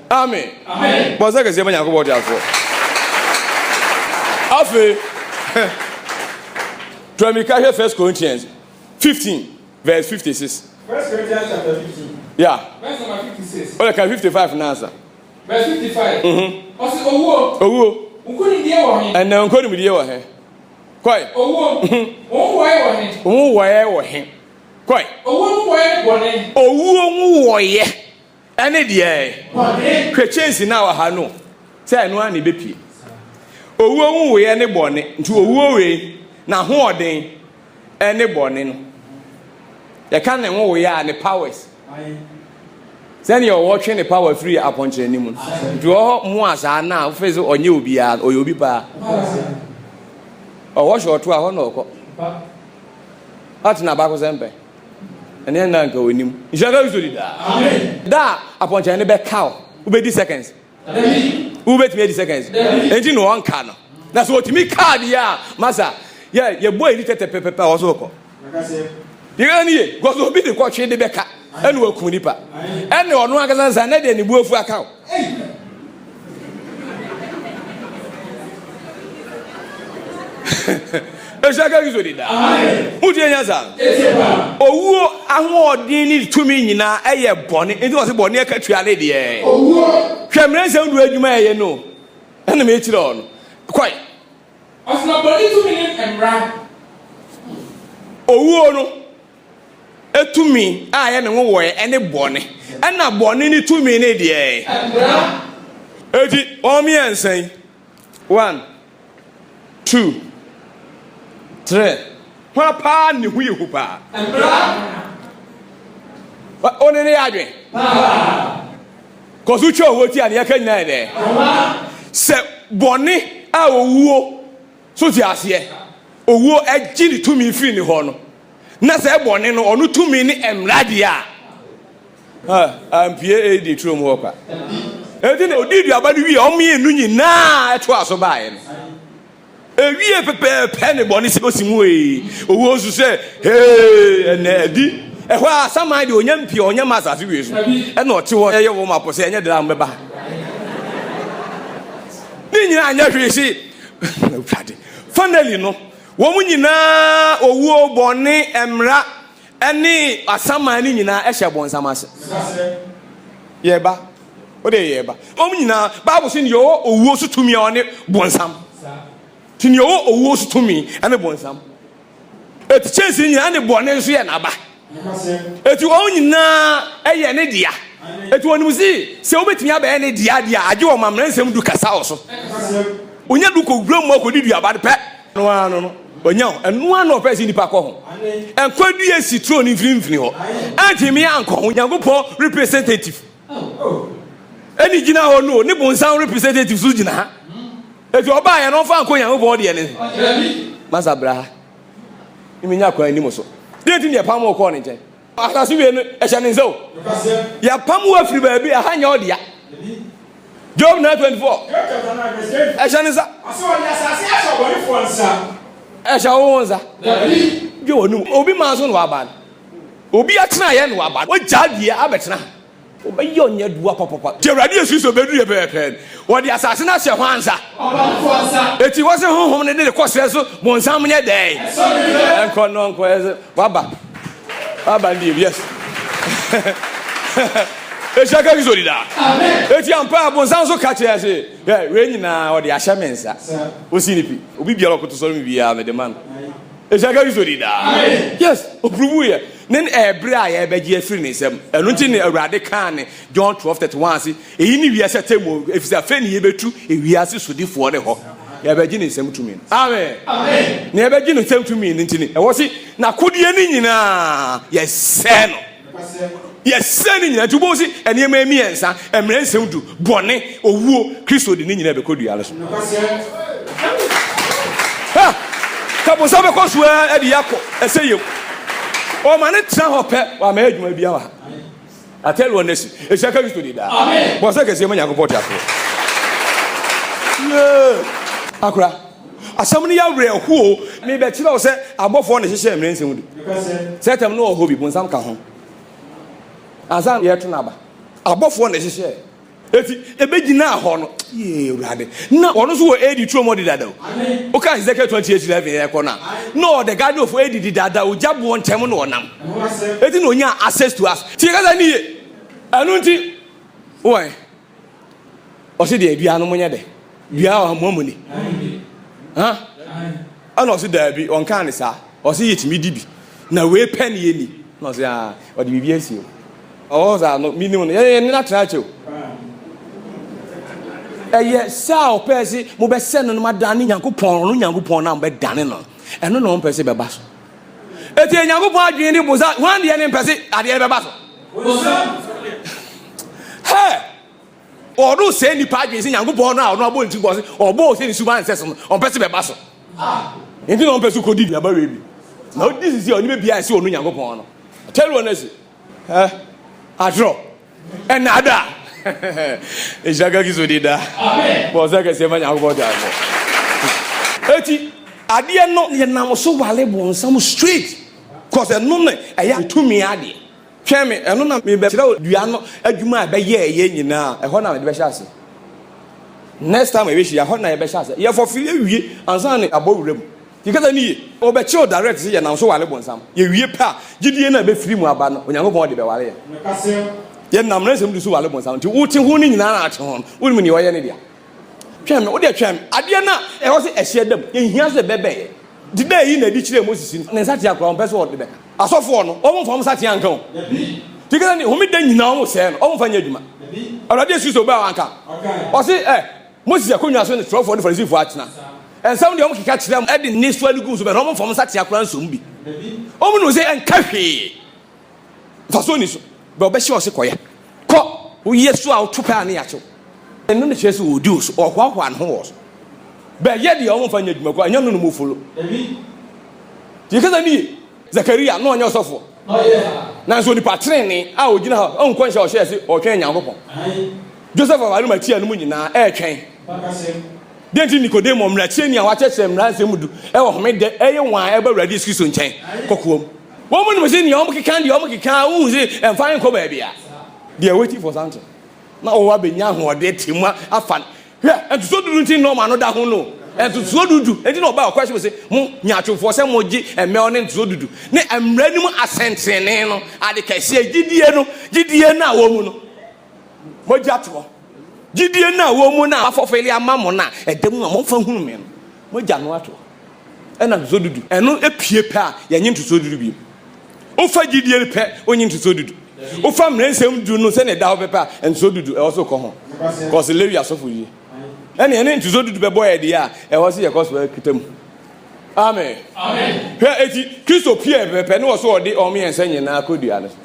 [SPEAKER 2] amen amen boza ke se manya ko bodi afo afi Tramika here 1 Corinthians 15 verse 56
[SPEAKER 3] 1 Corinthians chapter 15
[SPEAKER 2] yeah
[SPEAKER 4] verse number 56
[SPEAKER 2] okay 55 na answer
[SPEAKER 4] verse 55 osi owo nkoni die wo he
[SPEAKER 2] and nkoni mi die wo he koi
[SPEAKER 4] owo wo
[SPEAKER 2] wo he koi
[SPEAKER 4] owo wo bone
[SPEAKER 2] owo nwu wo ye ene die bone kwechensi na wa ha no se eno ani bepie owo nwu wo ye ne bone nti owo we na ho oden ene bone no ye kan ne nwu wo ya ne powers send your watching the power free upon chenimu nti mu asa na ofeze onye obi a oyobi pa wash your to ho no ko atina ba ko sempe ene na nka onim njaga usori da amen da upon cheni be cow ube di seconds ube ti 10 seconds enti no on ka no na so otimi card ya masa ye boy ni tete pepepe wo so ko diga ni ye go so bi de ko twe de be ka enu akun nipa ene ono akasa nsa na de ni buafu aka Eshaka usori da amen muti enyaza owo ahodin ni tumi nyina eye bone enti wo se bone aka tua ne de owo hwemrense ndu adwuma eye no ene me chire ono kwai
[SPEAKER 4] osna bone tumi ni emra
[SPEAKER 2] owo no etumi a ye ne wo ye ene bone ena bone ni tumi ne de emra eti omiensen 1 2 3 pa ni hu yehu pa emra oni ne adwen pa ko su cho wo ti an ye kan na de se boni a owuo so ti ase owuo agiri tumi fi ni ho no na se boni no onu tumi ni emra dia ampie edi trom ho pa edi ne odi abadu wi o me enu nyina eto aso baaye no ewie pepe ne boni se osimu owo osu se ene edi ehwo asaman de onyampi onyam asase wie so ena ote wo eye wo mapo se enye dra mbeba ni nyina anya hwe si finally no Woman nyina owuo bɔne emra ɛne asama ne nyina ɛhyɛ bɔnsam ase. Yeba. Ode yeba. Woman nyina Bible say yo owuo so tumi a ɔne bɔnsam. Tin yo owuo so tumi ɛne bɔnsam. Eti chase nyina ne bɔne so yɛ naba. Eti wɔn nyina ɛyɛ ne dia. Eti wɔn mu si sɛ wobetumi abɛyɛ ne dia dia agye wɔ mamra nsɛm du kasa wɔ so. Onya du ko wura mu akɔdi dua ba de pɛ. No. Onya enu ano pɛ si nipa kɔ ho. Enkwadu yɛ sitro ni mfimfini hɔ. Antimi ankɔ ho Nyankopɔn representative. Eni gina hɔ no ne bonsan representative so gina ha. Eti oba yɛ no fa ankɔ Nyankopɔn de ne. Masa bra. Iminya kwa ni mo so. Denti ne pam kɔ ne nkyɛn. Asase wie no ɛhyɛ ne nso. Ya pam wo afiri baabi aha nya ɔdia. Job 9:24. Ɛhyɛ ne nsa.
[SPEAKER 3] Aso ɔnya asase ahyɛ ɔbɔnefoɔ nsa.
[SPEAKER 2] Ɛhyɛ wo nsa. Gye wonum. Obi ma so no waba. Obi atena yɛ no waba. O gyaadie abɛtena. Obɛyɛ ɔnya duwa papa. Ti Awurade Yesu so bedu yɛ pɛpɛ. Wɔde asase na hyɛ ho ansa. Ɔbɔnefoɔ nsa. Eti wɔ se honhom ne de kɔsrɛ so bonsam nyɛ dɛn. Ɛnkɔ no nkɔ ɛsɛ waba. Waba ndi yes. Eshaka kisori da. Amen. Eti ampa bonsam so ka kyerɛ se. We nyina wɔde ahyɛ me nsa. Osi ni pi. Obi bia ɔkoto sɔre mi bia me de man. Eshaka kisori da. Amen. Yes, opurubu ye. Nen ebre a ye begye afiri ne nsam. Eno nti ne Awurade kan ne John 12:31 se. Eyi ni wiase temu efisa fe ne ye betu ewiase sodifo ne ho. Ye begye ne nsam tumi. Amen. Amen. Ne ye begye ne nsam tumi ne nti ne. Ɛwɔ se na kodie ni nyina ye sɛ no. Yes, sending you to bossy and you may me answer and ransom to bonnet or woo Christo the Ninian Becodialis. Couple of course were at the Yako, I say you. Oh, man, it's not pet or marriage may be our. I tell you one this is a to do that. Was I can say when you go to Akra. As somebody out there who maybe a child said above one is a shame ransom. Set them no hobby when some come home. Azan yɛ tunaba abɔfoɔ na ɛhyehyɛ eti ebegyina hɔ no yee urade na ɔno so wɔ edi tuo mo di dada o oka Ezekiel 28:11 yɛ kɔ na no the guardian of edi di dada o jabo ntɛm no ɔnam eti na onya access to us tie kasa ni ye ɛnu nti wɔn ɔsi de edua no mo nyɛ de dua wɔ mo ni ha ɛna ɔsi daabi ɔnka ne saa ɔsi yɛ timi di bi na wee pɛ ne yɛ ni na ɔsi ɔde bibi esi o. Oh, no minimum. Not natural. Yes, so Percy, Mobesson and Madame Yankupon, Yankupon, and bed Dannon, and no one Percy Babasso. It's a Yankupon, was that one the enemy Percy at the end of Basso. Hey! Or do say any parties in Yankupon now, no boy to was, or both in Suban Sesson, on Percy Babasso. And you don't Percy could be a baby. Now, this is your new BIC or Yankupon. Tell you what is it? I draw. And nada. Eshaka kisodi da. Amen. Boza ke sema nyago da. Eti ade no ye nam so wale bonsam straight. Cause eno no eya tumi ade. Hwe me eno na me be kira dua no adwuma be ye nyina. Eho na me be hya ase. Next time we hya ho na ye be hya ase. Ye for fie wie ansa ne abowurem. Because ni obechi direct say na so wale bonsam ye wie pa gidie na be firi mu aba no onyankopon de be wale ye nam na sem du so wale bonsam nti wuti hu ni nyina na ache ho woni mu ni oye ne dia twem wo de twem ade na e ho se ehye dam ye hia se bebe di da yi na di kire Moses ne sati akra on pese wo de be asofo no o mo fam sati anka o because ni humi da nyina o se no o mo fa nya adwuma Awurade Yesu so ba anka o se Moses akonwa so ne trofo de Pharisee fo atena. And some of them catch them at the next one goes over home from such a crown soon be. Oh, no, say, and coffee. For so is, but Bessie was a quiet. Cock, who yes, so out to Paniacho. And none of the chess will do or one horse. But yet the own find it, and you move follow. You can need Zachariah, no one yourself. Now, so the patroni, I would know own question shares or train your Joseph, I know my tea and moon now, air train. Denti Nicodemus mracheni a wacheche mranse mudu e wo home de eye wan e ba Awurade Yesu nchen kokuom woman me say ni omo keka de omo keka hu say emfan ko ba bia they are waiting for something na o wa benya ho de timu afa hwe entuso duru ntin no ma no da ho no And to so do. And you know about question say, Nyacho for some moji and melon to do. Ne am ready assent no at the Cassia Gideana woman. Mojato. Gideana woman for failure mamona and them among from women. Mojanoato. And I'm so do. And no a peer pa, yanin to so do. Ofa Gideon pet, onion to so do. Ofa Mensem do no send a dow pepper and so do also come home. Because the lady are so for you. And then to so do the boy idea, and was here cause kitem. Amen. Amen. Here it Christo Pierre Pen was all the army and sending now could be honest.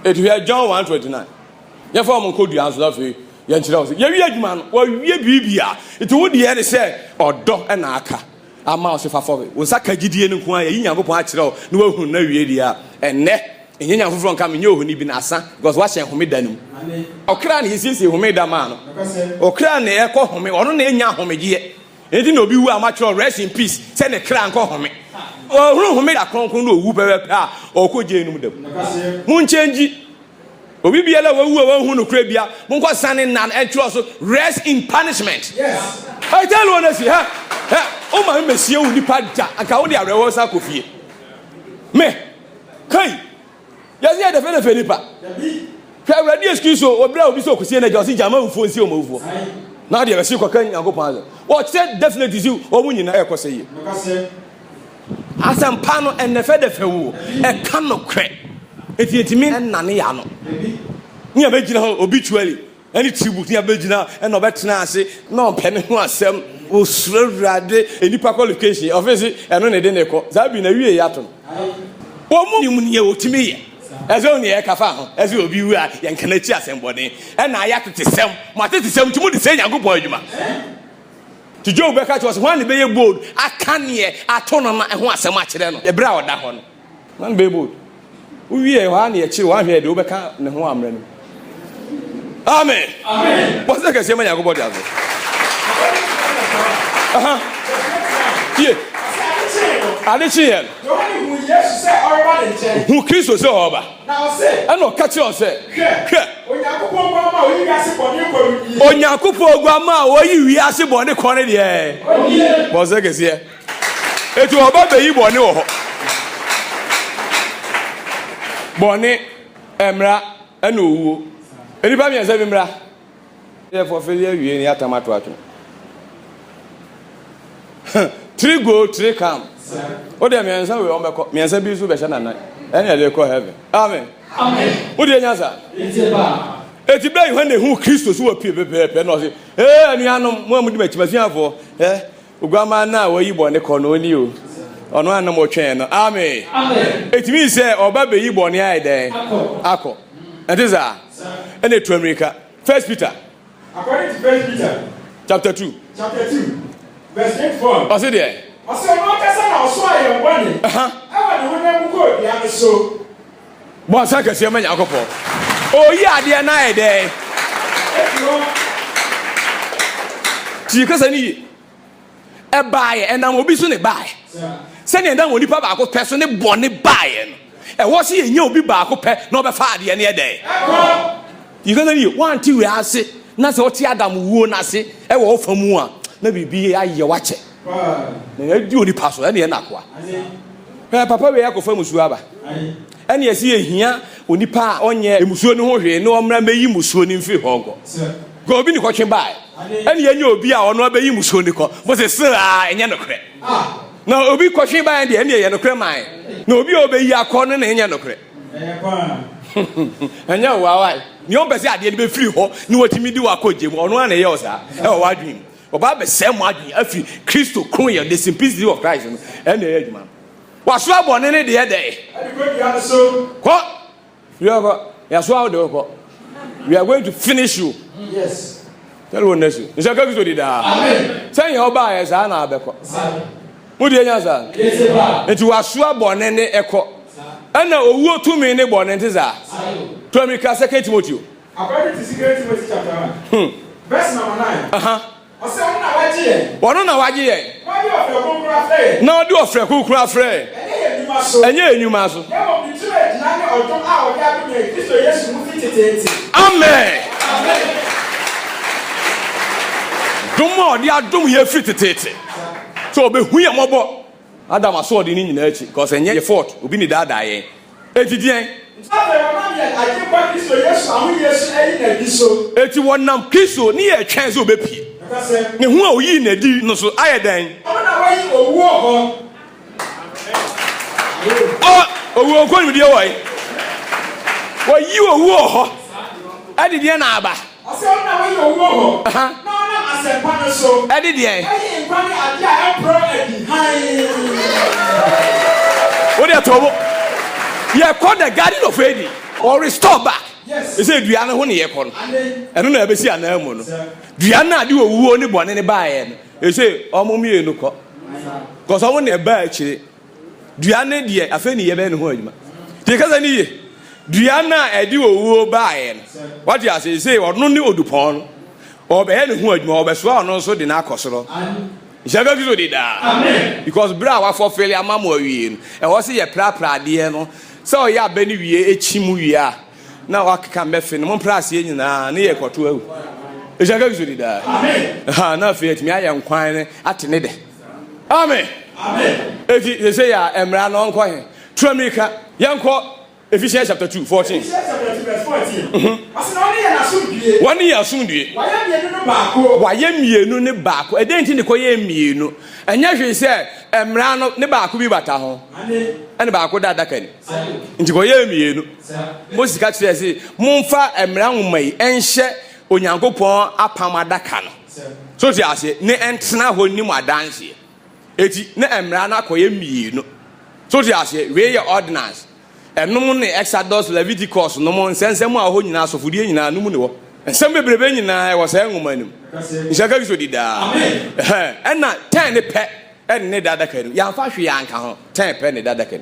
[SPEAKER 2] It we had John 1:29. Therefore, could you answer that? Young man, well, ye bibia. It would the other say, or dog and aka. A mouse if I forget. Was a Gideon and Quay, young Pachero, no who know you and net. And you know from coming you who need been asa, because watching who made them. Okran, he sees who made a man. Okran, the echo home, or no name home ye. It didn't be who are much rest in peace, send a crank home. Or who made a cronk no whooper or could you know them? Moon change. We be allowed who no crabia, Monka San and also rest in punishment. Yes. I tell one as you have. Oh, my monsieur, who departed, I can't be a rewards of you. Me, Kai. Yes, yeah, the fellow Philippa. Can excuse or blow be so Christian as Jamal for you move. Now, the Asico can go father. What said definitely you or when you know, say. As I'm panel and the feather few, a cannot crack. It's me and Naniano. Near Virginia obituary, any tribute near Virginia and no better say, no penny was some will serve rather any qualification of visit and only then that been a year yatum. What more you to me? As only a cafa, as you will be where and can achieve somebody, and I have to sell my 37 to say, I go boy. To Joe Becker was one baby board. I can't hear, I turn on and want so much then. The brow that one. One baby board. We are one year, one here, do Becker and who I'm running. Amen. Amen. What's the same when I go about the other? Here. I didn't see him. Who Christ was over? Now say, I know, catch your say. On your couple, Grandma, where you ask about the quantity. Was I guess here? It was about the Ibo. Bonnet, Emra, and Uwu. Anybody has Emra? Therefore, failure, you in the Atamato. 3 go, 3 come. What do you mean? So we are busy with Shannon. And they call heaven. Amen. Amen. What do you answer? It's a day when the who Christus who appear, and eh, and you are no more motivation for, eh? Grandma now, where you born the corner you on one more chain. Amen. Amen. It means, say, or baby, you born the idea. Ako. And these are any to America. 1 Peter. According to 1 Peter, chapter 2. Chapter 2. Verse 8. I said there. I said, no, I saw your money. I want to go the other so. One second, see, man, alcohol. Oh, yeah, dear night day. See, because I need a buy, and I will be soon a buy. Sending down when you papa got personally bonny buying. And what's he in your be back up, no, but father any day. You're gonna need 1, 2, I say, that's what Adam won't I say, I will offer more. Maybe be a watch it. Do the password any anaqua. Papa, we are go for Musuaba. And yes, here, when you pa on your Musuno, no man may you Musun in Free Hongo. Go be watching by. And you be our no be Musunico, was a sir and Yanocre. No, be watching by the end of Yanocre. No, be obey your corner and Yanocre. And now, why? Your best idea be free, no what me do a coach on 1 year. Oh, I dream. Bible say much every Christo Queen, the simplicity of Christ and the age man. What's wrong on any day? What? We are going to finish you. Yes. Tell one nation. It's a good to do that. Tell your buyers, Anna Beco. What do you answer? It was swab on any echo. And now, who 2 minutes born and is that? To America, 2 Timothy. According to 2 Timothy chapter 1. Verse number 9. One on our year. No, do a friend who cry friend. And yeah, you must. Amen. Domo dia dom ye fit tete. So be hu ye mobo. Adam aso de ni nyina achi cause enye ye fort obi ni dada ye. Etidien. Eti wonam Kristo ni ye twen so be pie. Ni hu a oyi na di no so ayedan. Owo ko ni de wo yi. Wo yi owo ho. Adi de na aba.
[SPEAKER 3] Ase ona wo yi owo ho. Na ona asempa no so.
[SPEAKER 2] Adi de.
[SPEAKER 3] Ayi nkwani ade a empro edi han.
[SPEAKER 2] What they told you call the Garden of Eden or restore back.
[SPEAKER 3] Yes.
[SPEAKER 2] They say Diana when you call. And don't ever see an elmo. Diana do a woo only one in the buy. They say, oh, mommy, no call. Because I want a batch. Diana, dear, a penny even home. Because I need Diana, I do a woo buy. What you say, or no new dupon or be any word more, but swan also the narcosro. Amen. Because bra for failure mammo yin and was ye pra dear no so ya beni wie echimu ya na waka mefin mo pras ye nyina na ye kwoto awu ejaga gizodi da amen ha na faith me aye nkwan atene de amen amen they say ya emra no nko he tuamika yanko Ephesians chapter 2 14.
[SPEAKER 3] Ephesians chapter 2 verse 14. Asina oni ye na sundue.
[SPEAKER 2] Wani ya sundue. Waye mienu ne baako. Eden ti ne koye mienu. Anya hwe se emra no ne baako bi bata ho. Ane baako da adaka ni. Nti koye mienu. Moses ka kire se momfa emra nwoma yi enhye Onyankopɔn apam adaka no. So ti ase ne entena ho ni mu adanse. Eti ne emra na koye mienu. So ti ase we ye ordinance. Enum ne Exodus Leviticus no mo nsensem a ho nyina asofodie nyina num ne wo ensem bebrebe nyina e wo sa enwoma nim nshaka biso di da amen na 10 ne pe ne dada kan ya fa hwe ya nka ho 10 pe ne dada kan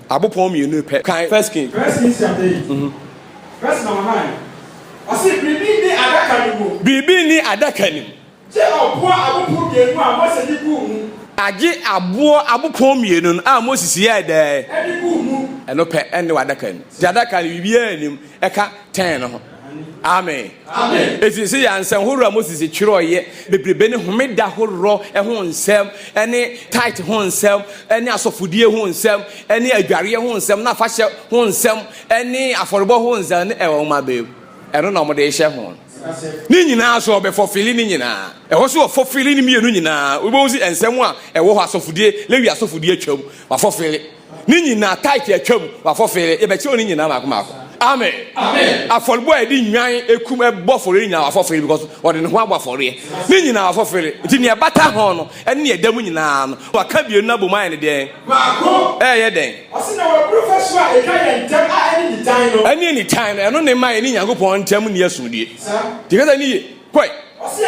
[SPEAKER 2] abopon mienu pe kan first king chapter 8 verse number 9 asi bibi ni adaka nim je opo abopon mienu a mo se di ku mu age abo abopon mienu a Moses ye da edi ku mu eno pe ene wadaka ni jadaka ni bibia anim eka 10 no amen amen eti se ya nsem horo Moses twiro ye bebrebe ne homeda horo ho nsem ene tight ho nsem ene asofodie ho nsem ene adware ho nsem na fa hye ho nsem ene aforebo ho nsem ne ewo ma be eno na mo de hye ho ni nyina so be fulfill ni nyina eho so fulfill ni mienu nyina we bo si ensem a ewo ho asofodie lewi asofodie atwam wa fulfill ni nyina tight atwam wa fulfill e be che oni nyina mako amen amen afolbo edi nwan ekum ebo for nyina wa fulfill because what ne ho abo for ni nyina wa fulfill ti ne bata ho no ene edam nyina no wa ka bienu na bo man ne den mako ye den osina wa professor e ka ye ntem a ene ni time no ene ni time no eno ne man ni Nyankopon ntem ne asudie ti ka ni koi osi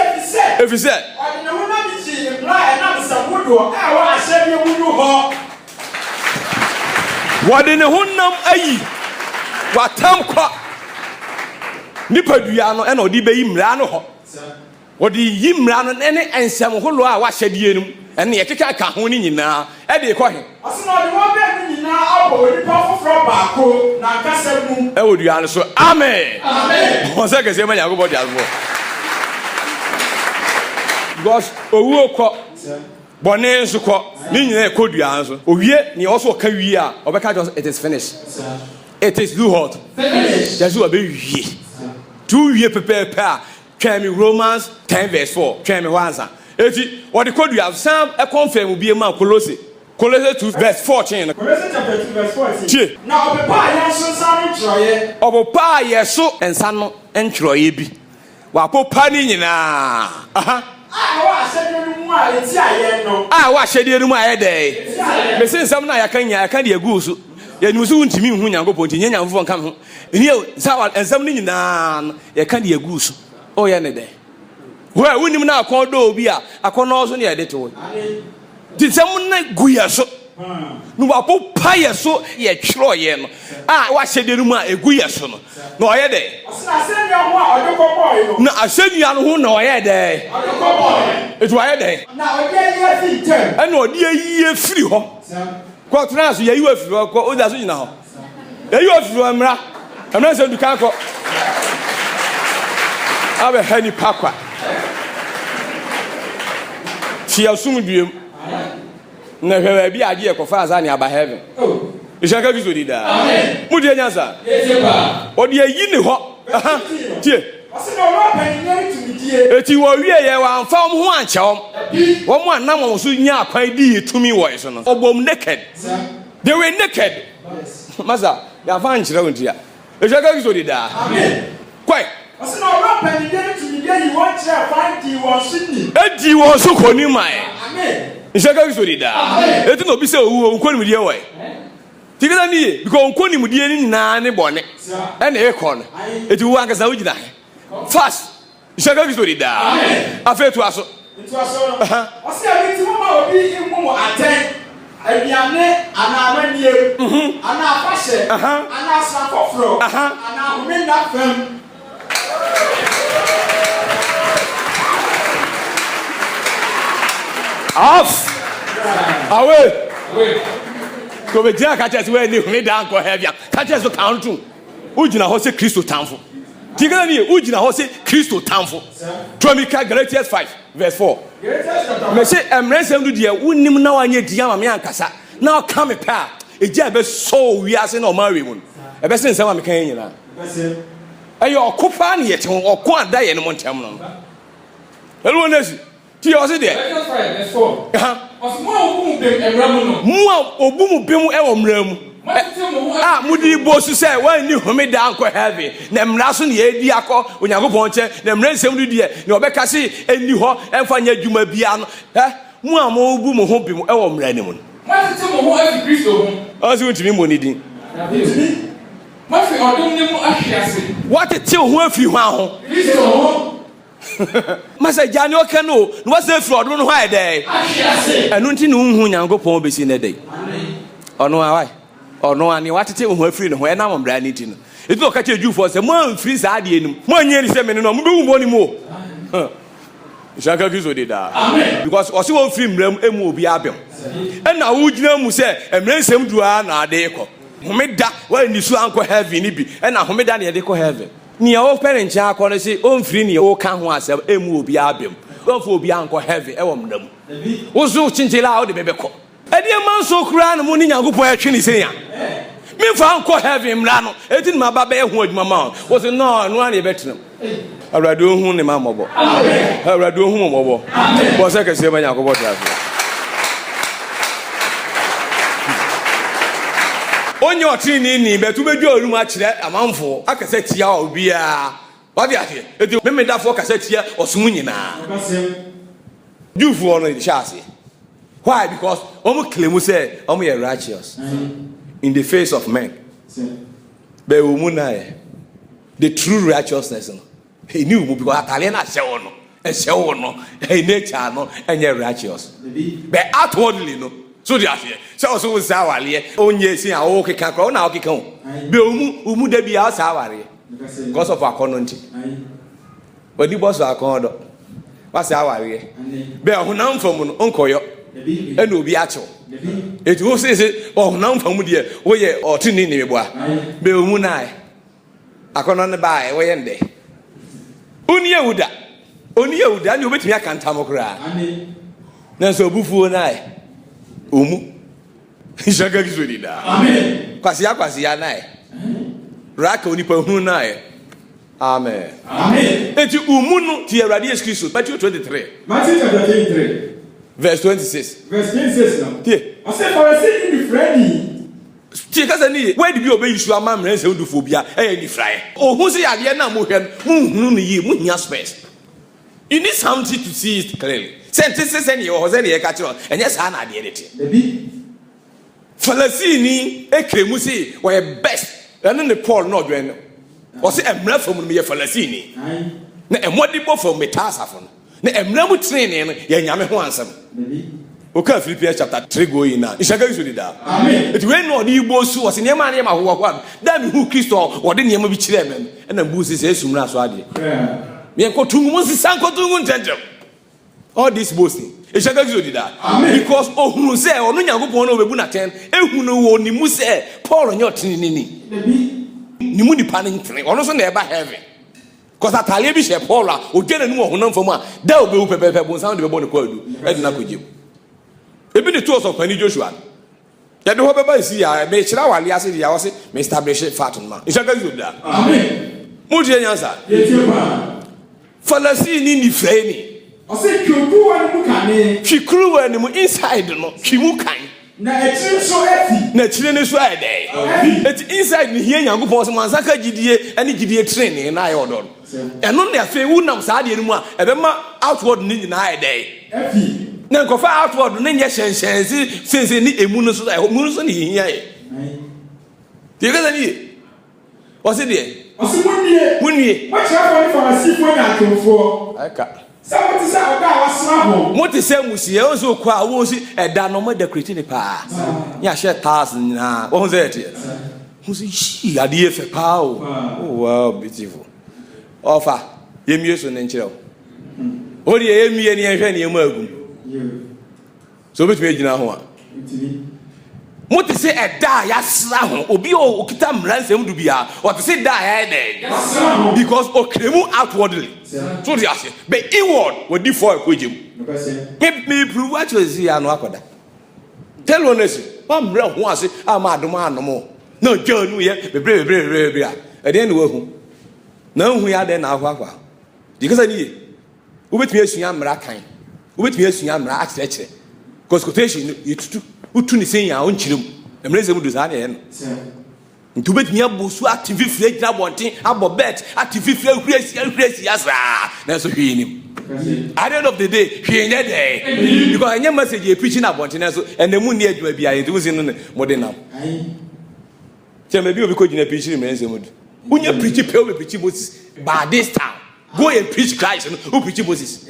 [SPEAKER 2] efise ade ne ho na bi chi imply na sabodo a wa ahye bi wudu ho wade ne honam ayi watam kwa nipadua no ena odi beyi mra no ho odi yi mra no ene ensem holo a wa hyedie num ene ye keka ka ho ni nyina e de ko he asina odi wo be ni nyina abo odi pa foforo baako na kasa mu e odua no so amen amen o se ke se ma Yakob dia zo because owu ko bone nso ko ni nyina e kodua nso owie ni also ka wie a obeka just it is finished it is too hot finished that's what be wie two wie pepe a tell me Romans 10 verse 4 tell me wansa eti what the kodua sam e confirm bi ma Colossians 2 verse 14 Colossians chapter 2 verse 14 na obepa yeso san ntroye obepa yeso ensa no ntroye bi wa popa ni nyina aha wa hyede mu aye dey me sin sam na ya kan de agu so ya ni so ntimi hu Nyankopon ti nyanya mfo nka ho ni sa ensam ni nyina ya kan de agu so o ya ne dey wa wonim na akon do obi a akon no so ne ya de to ti sam na gu ya so no wa popa ya so ya twiro ye no wa hyede mu a egu ya so no na o ye dey na asenya no ho na o ye dey it wa ye dey na odi ayi fi tem and odi ayi firi ho ko tena so yayi afiri ho ko oda so nyina ho yayi afiri ho mra se du kan ko abe hani pakwa tia sum duem na hwe bi age e kofa azani aba heaven ishaka gizo di da mu de nyansa o de yi ne ho tie eti wo wie ye wa mfa om ho anche om wo mo anam wo so nya akwan di etumi wo eso no obom naked they were naked maza ya fa anchire wo ntia ishaka gizo di da kwai
[SPEAKER 3] ase no ro pani de tumi de yi won che fan di won sini
[SPEAKER 2] edi wo so koni mai ishaka gizo di da eti no bi se owu koni mi de wo tigida ni because koni mu de ni na ne bone e na e kon eti wo anga sa ugina fast ishaka gizo di da afetu aso
[SPEAKER 3] ose abi ti mo ma obi imu aten abiane ana amanie ana afashe ana asafofro ana humenda fam
[SPEAKER 2] off away ko be dia ka chese we ni humenda anko heavy ka chese count ugina ho se Kristo tamfo tigana ni ugina ho se Kristo tamfo Tromika Galatians 5 verse 4 me say emrensem do dia wonim na wanye dia ma me ankasa na o ka me pa egia be so wi ase na o ma we mu e be se nsem ma me kan nyina ayo okopa na ye te okko ada ye no montem no elu onesi ti o se de
[SPEAKER 4] verse 4 os mo obumu bem emramu no
[SPEAKER 2] mo obumu bem e wo mramu mudi bosu say when ni homeda anko heavy na mra so na edi akọ Onyankopon che na mra nsem du de na obeka se eni ho emfa nya adwuma bia no mu amo obu mo ho bem e wo mra ni mu
[SPEAKER 4] matete mo ho afi Kristo ho
[SPEAKER 2] azu ntimi mo ni din
[SPEAKER 4] mafi odom ni mu ahwiase
[SPEAKER 2] watete ho afi ho aho
[SPEAKER 4] Kristo ho
[SPEAKER 2] masa jani oka no no wasa fi odom no ho ayede
[SPEAKER 4] ahwiase
[SPEAKER 2] enu nti no hu Onyankopon besi na dai ono awai ono ani watete ho afiri no ho na mo mra ni ti no ebi o ka che Jewfo se mo amfiri sa ade enum mo anye ni se me no mo be wu mo ni mo Ishaka gizo de da amen because o se wo firi mram emu obi abem e na wo gina mu se emre nsem duaa na ade ko homeda wa ni su anko heaven ni bi e na homeda na ye de ko heaven ni ya wo parent cha ko no se o mfiri ni wo ka ho asem emu obi abem o fo obi anko heaven e wo mram wo zo chinchila o de bebe ko e de man so kura no mo ni Nyankopon atwe ni se ya me fa anko heaven mra no eti ni maba be ho adwuma ma wo se no no ani betre Awurade ohun ne ma mobo amen Awurade ohun mobo amen bo se kese ma Nyankopon trafi onye otini ni betu bedu olum a kire amanfo akase tia obi a wadi ade eti me medafo kase tia osum nyina Jewfo no shase why because omo claim say omo ye righteous in the face of men be omunai the true righteousness no he knew because atale na hye no e hye no e nature no enye righteous be outwardly no so the affair so so say awale onye sin a o keka kro na o keka o be omu da bia say aware because of akononti odi boss akondo wa say aware be honam fam no onkoyo e na obi acho eti wo say honam fam de wo ye otini ni mebo a be omu nai akono ne bae wo ye nde oni Yehuda ni obetimi akanta mokra amen na so obufuo nai omu Ishaka gizo di da amen kwasi ya nai raka onipa hu nai amen eti umu no ti Awurade Yesu Kristo Matthew 23 verse 26
[SPEAKER 3] now I say for a sin in the friendly
[SPEAKER 2] ti kasa ni where did you obey you am amre se odufo bia ni frae ohun se yade na mo hwe mu hunu no yi mu hia space you need something to see it clearly sentence ni o ze ne ka kiro enye sa na ade edete ebi Falasini ekremu se we best and the Paul no dwen o se emra fam no me Falasini na emodibo fam metasafo na emra mu training no ya nyame ho ansam Oka Philippians chapter 3 going now. Ishaka gizo di da. Amen. Eti we no di igbo su wose niam na ho ho da mi hu Kristo wo de niam bi kire men. E na bu sisi esumra so ade. Me ko tungu mo sisa ko tungu ntentem. All this boasting. Ishaka gizo di da. Because ohunu se onu Nyankopon na obebu na ten ehunu wo ni mu se Paul nyo tini ni. Ni mu di panin tene. Ono so na eba heaven. Cause atale bi she Paul a ogena nu honam fam a da obewu pepepe bon sound de be bon ko adu edina kogim ebi the tools of Penny Joshua ya de ho beba si ya be kira wale ase ya wo se me establish fatun ma insha God da amen mo je nyansa falasi ni frɛ ni
[SPEAKER 3] ose kyoku wa ni mu kane
[SPEAKER 2] twikuru wa ni mu inside no twimu kan
[SPEAKER 3] na ekiri so efi
[SPEAKER 2] na ekiri ne so ayde et inside ni hie Nyankopɔn so mansaka gidie ani gidie training na ayo do ɛno na afi wu nam saa de ni mu a ɛbɛma outward ni nyina ayde
[SPEAKER 3] efi
[SPEAKER 2] na nkofa outward ne nyɛ hyɛnhyɛnsi sense ni emu no so emu no so ni hia yɛ tie ka ni ɔse de
[SPEAKER 3] ɔse
[SPEAKER 2] munnie
[SPEAKER 3] ma kyerɛ fo farasi fo na atomfo
[SPEAKER 2] aka
[SPEAKER 3] sɛ wote sɛ ɔda a wasra ho
[SPEAKER 2] mo te sɛ musie o so kwa wo si ɛda no mo decorate ne pa ya hyɛ tas na wo sɛ tie mo si shi ade efe pa o wow beautiful ofa yemie so ne nkyerɛ o de yemie ne yɛhwɛ ne yemu agum so betumi agina ho a mo te sɛ ɛda ya sra ho obi o kita mransem du bia o te sɛ da ya ɛda because o kremu outwardly so the ase but inward we di for ekojim me prove what you see anu akoda tell honestly ma mra ho ase ama adom anomo na janu ye bebre a ede ne wahu na hu ya de na akwa because ani wo betumi asua mra kan wo betumi asua mra akyerɛkyerɛ because quotation you utu ni sen ya onkyirem emreze mu do za na ye no ntu betumi abosu active free gira bonten abo bet active free huresi asa na so hwe nim at the end of the day hwe nye dey because any message you preaching about na so enemu ni adwuma bia ye ntu sin no modern now chema bi obi ko gina preaching emreze mu do unya preach pe obi preach Moses by this time go and preach Christ who preach Moses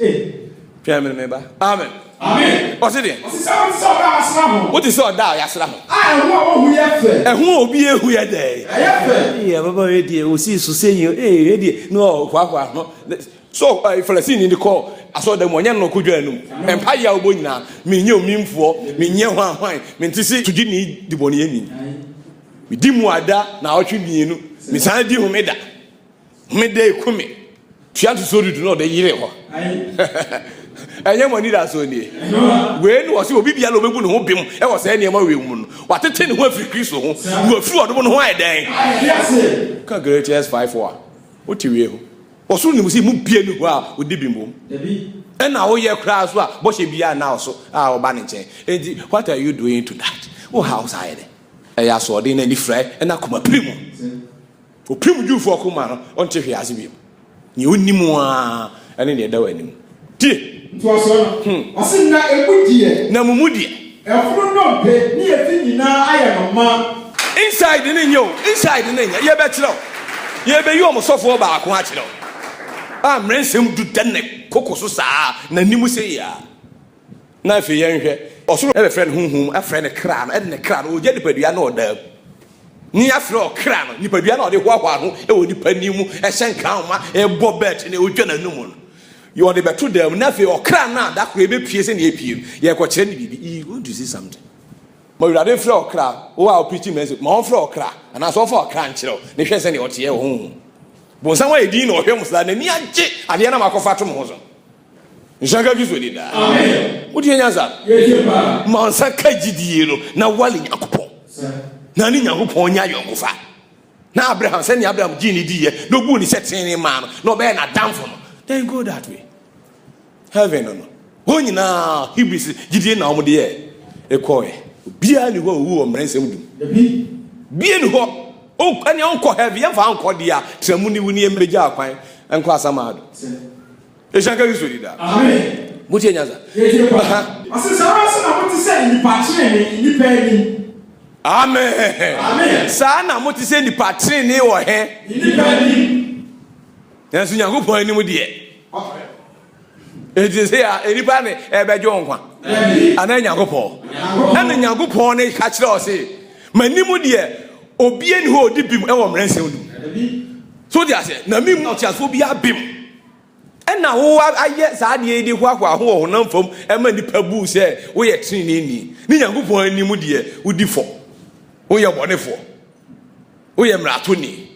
[SPEAKER 2] Amen. Amen.
[SPEAKER 3] Amen.
[SPEAKER 2] What's it then?
[SPEAKER 3] What
[SPEAKER 2] is all that? Yasram.
[SPEAKER 3] I know who you have.
[SPEAKER 2] And who will be a who are there?
[SPEAKER 3] I have.
[SPEAKER 2] Yeah, Baba, dear, we see so say you, eh, no, no. So, if I seen in the call, I saw them one young no could and Paya Obuna, me knew mean for me near one wine, meant to see to give me the Boniani. We dim wada, now you mean, Miss Andy who made that. Midday come. She had to so to know the year. Anya money that so near. When was you be alone with whom I was any more woman? What a 10 who free Christo, who are through the one day. Congratulations 5-4. What you will? Or soon you see Mupian with Dibimbo. And now your crowds were, but she be now so our banning. What are you doing to that? Oh, house I I saw dinner any fry and I come a primo. For primo you for Kumano until he has been. You need more and in the door anymore.
[SPEAKER 3] Ɔsi na emudie.
[SPEAKER 2] Na mumudie.
[SPEAKER 3] Ɛfunu nɔmpe ni efi nyinaa ayɛ nɔma.
[SPEAKER 2] Inside ne nyo, inside ne nya. Ye be kyerɛw. Ye be yi omsofo baako a kyerɛw. A mrensem du dane kokoso saa na nimu sɛ ya. Na afi ye nhwɛ. Ɔsoro e be friend hunhum, a friend kra no, e de ne kra no, oje nipadua na ɔda. Ni afre ɔkra no, nipadua na ɔde hoahoa no, e wɔ nipanimu, e hyɛ nkanma, e bɔ bet ne odwa na numu no. You want to be true them, nothing or cran now that could be piercing the appeal. You are watching you want to see something. But you are the floor crowd, oh, our pretty message, my floor crowd, and I saw for a crunch, they can't send you to your home. But somewhere you didn't know him, and near J, and the end of my coffee from Hosen. Janga gives with it. What do you answer? Mansaka Gidiero, now walling a coupon. Nani Yakuponia Yokufa. Now Abraham send Abraham Genie dear, no good is set any man, no bear not down for. Then go that way. Heaven no. When na Hebrews Gideon na omo de e koe. Bia ni ho wu o mrensem dum. Bia ni ho o anya onko heaven ya fa onko dia tramu ni wuni embeja akwan enko asamado. E shanka bi so di da. Amen. Muti enyaza.
[SPEAKER 3] Asesa na muti se ni patre ni peni.
[SPEAKER 2] Amen.
[SPEAKER 3] Amen.
[SPEAKER 2] Sa na muti se ni patre ni wo he.
[SPEAKER 3] Ni peni.
[SPEAKER 2] Yansu Nyankopɔn anim de ejise ya eripa ne ebejo nkwa ana Nyankopɔn ana Nyankopɔn ne ka kyerɛ o se manimu de obie ni ho odi bim e wɔ mrensem dum so dia se na mim na tiasfo bi abim ɛna wo ayɛ saa de edi hwahwa ho honam fam e ma nipa bu sɛ wo yɛ trini ni Nyankopɔn anim de udi fo wo yɛ bɔnefo wo yɛ mrato ni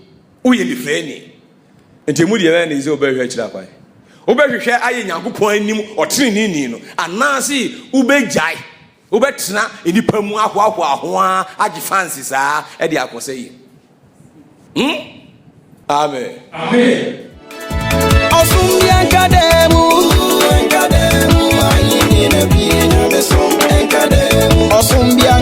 [SPEAKER 2] wo yɛ lifrɛ ni nti mu de ye na ize obehwe kira kwai obehwehwe aye Nyankopɔn anim ɔtrenini no anase ubejai ubetena enipa mu ahoa agi fancy saa e de akose yi amen
[SPEAKER 1] Osumbiankademu ayi ni na bi na besom enkademu Osumbian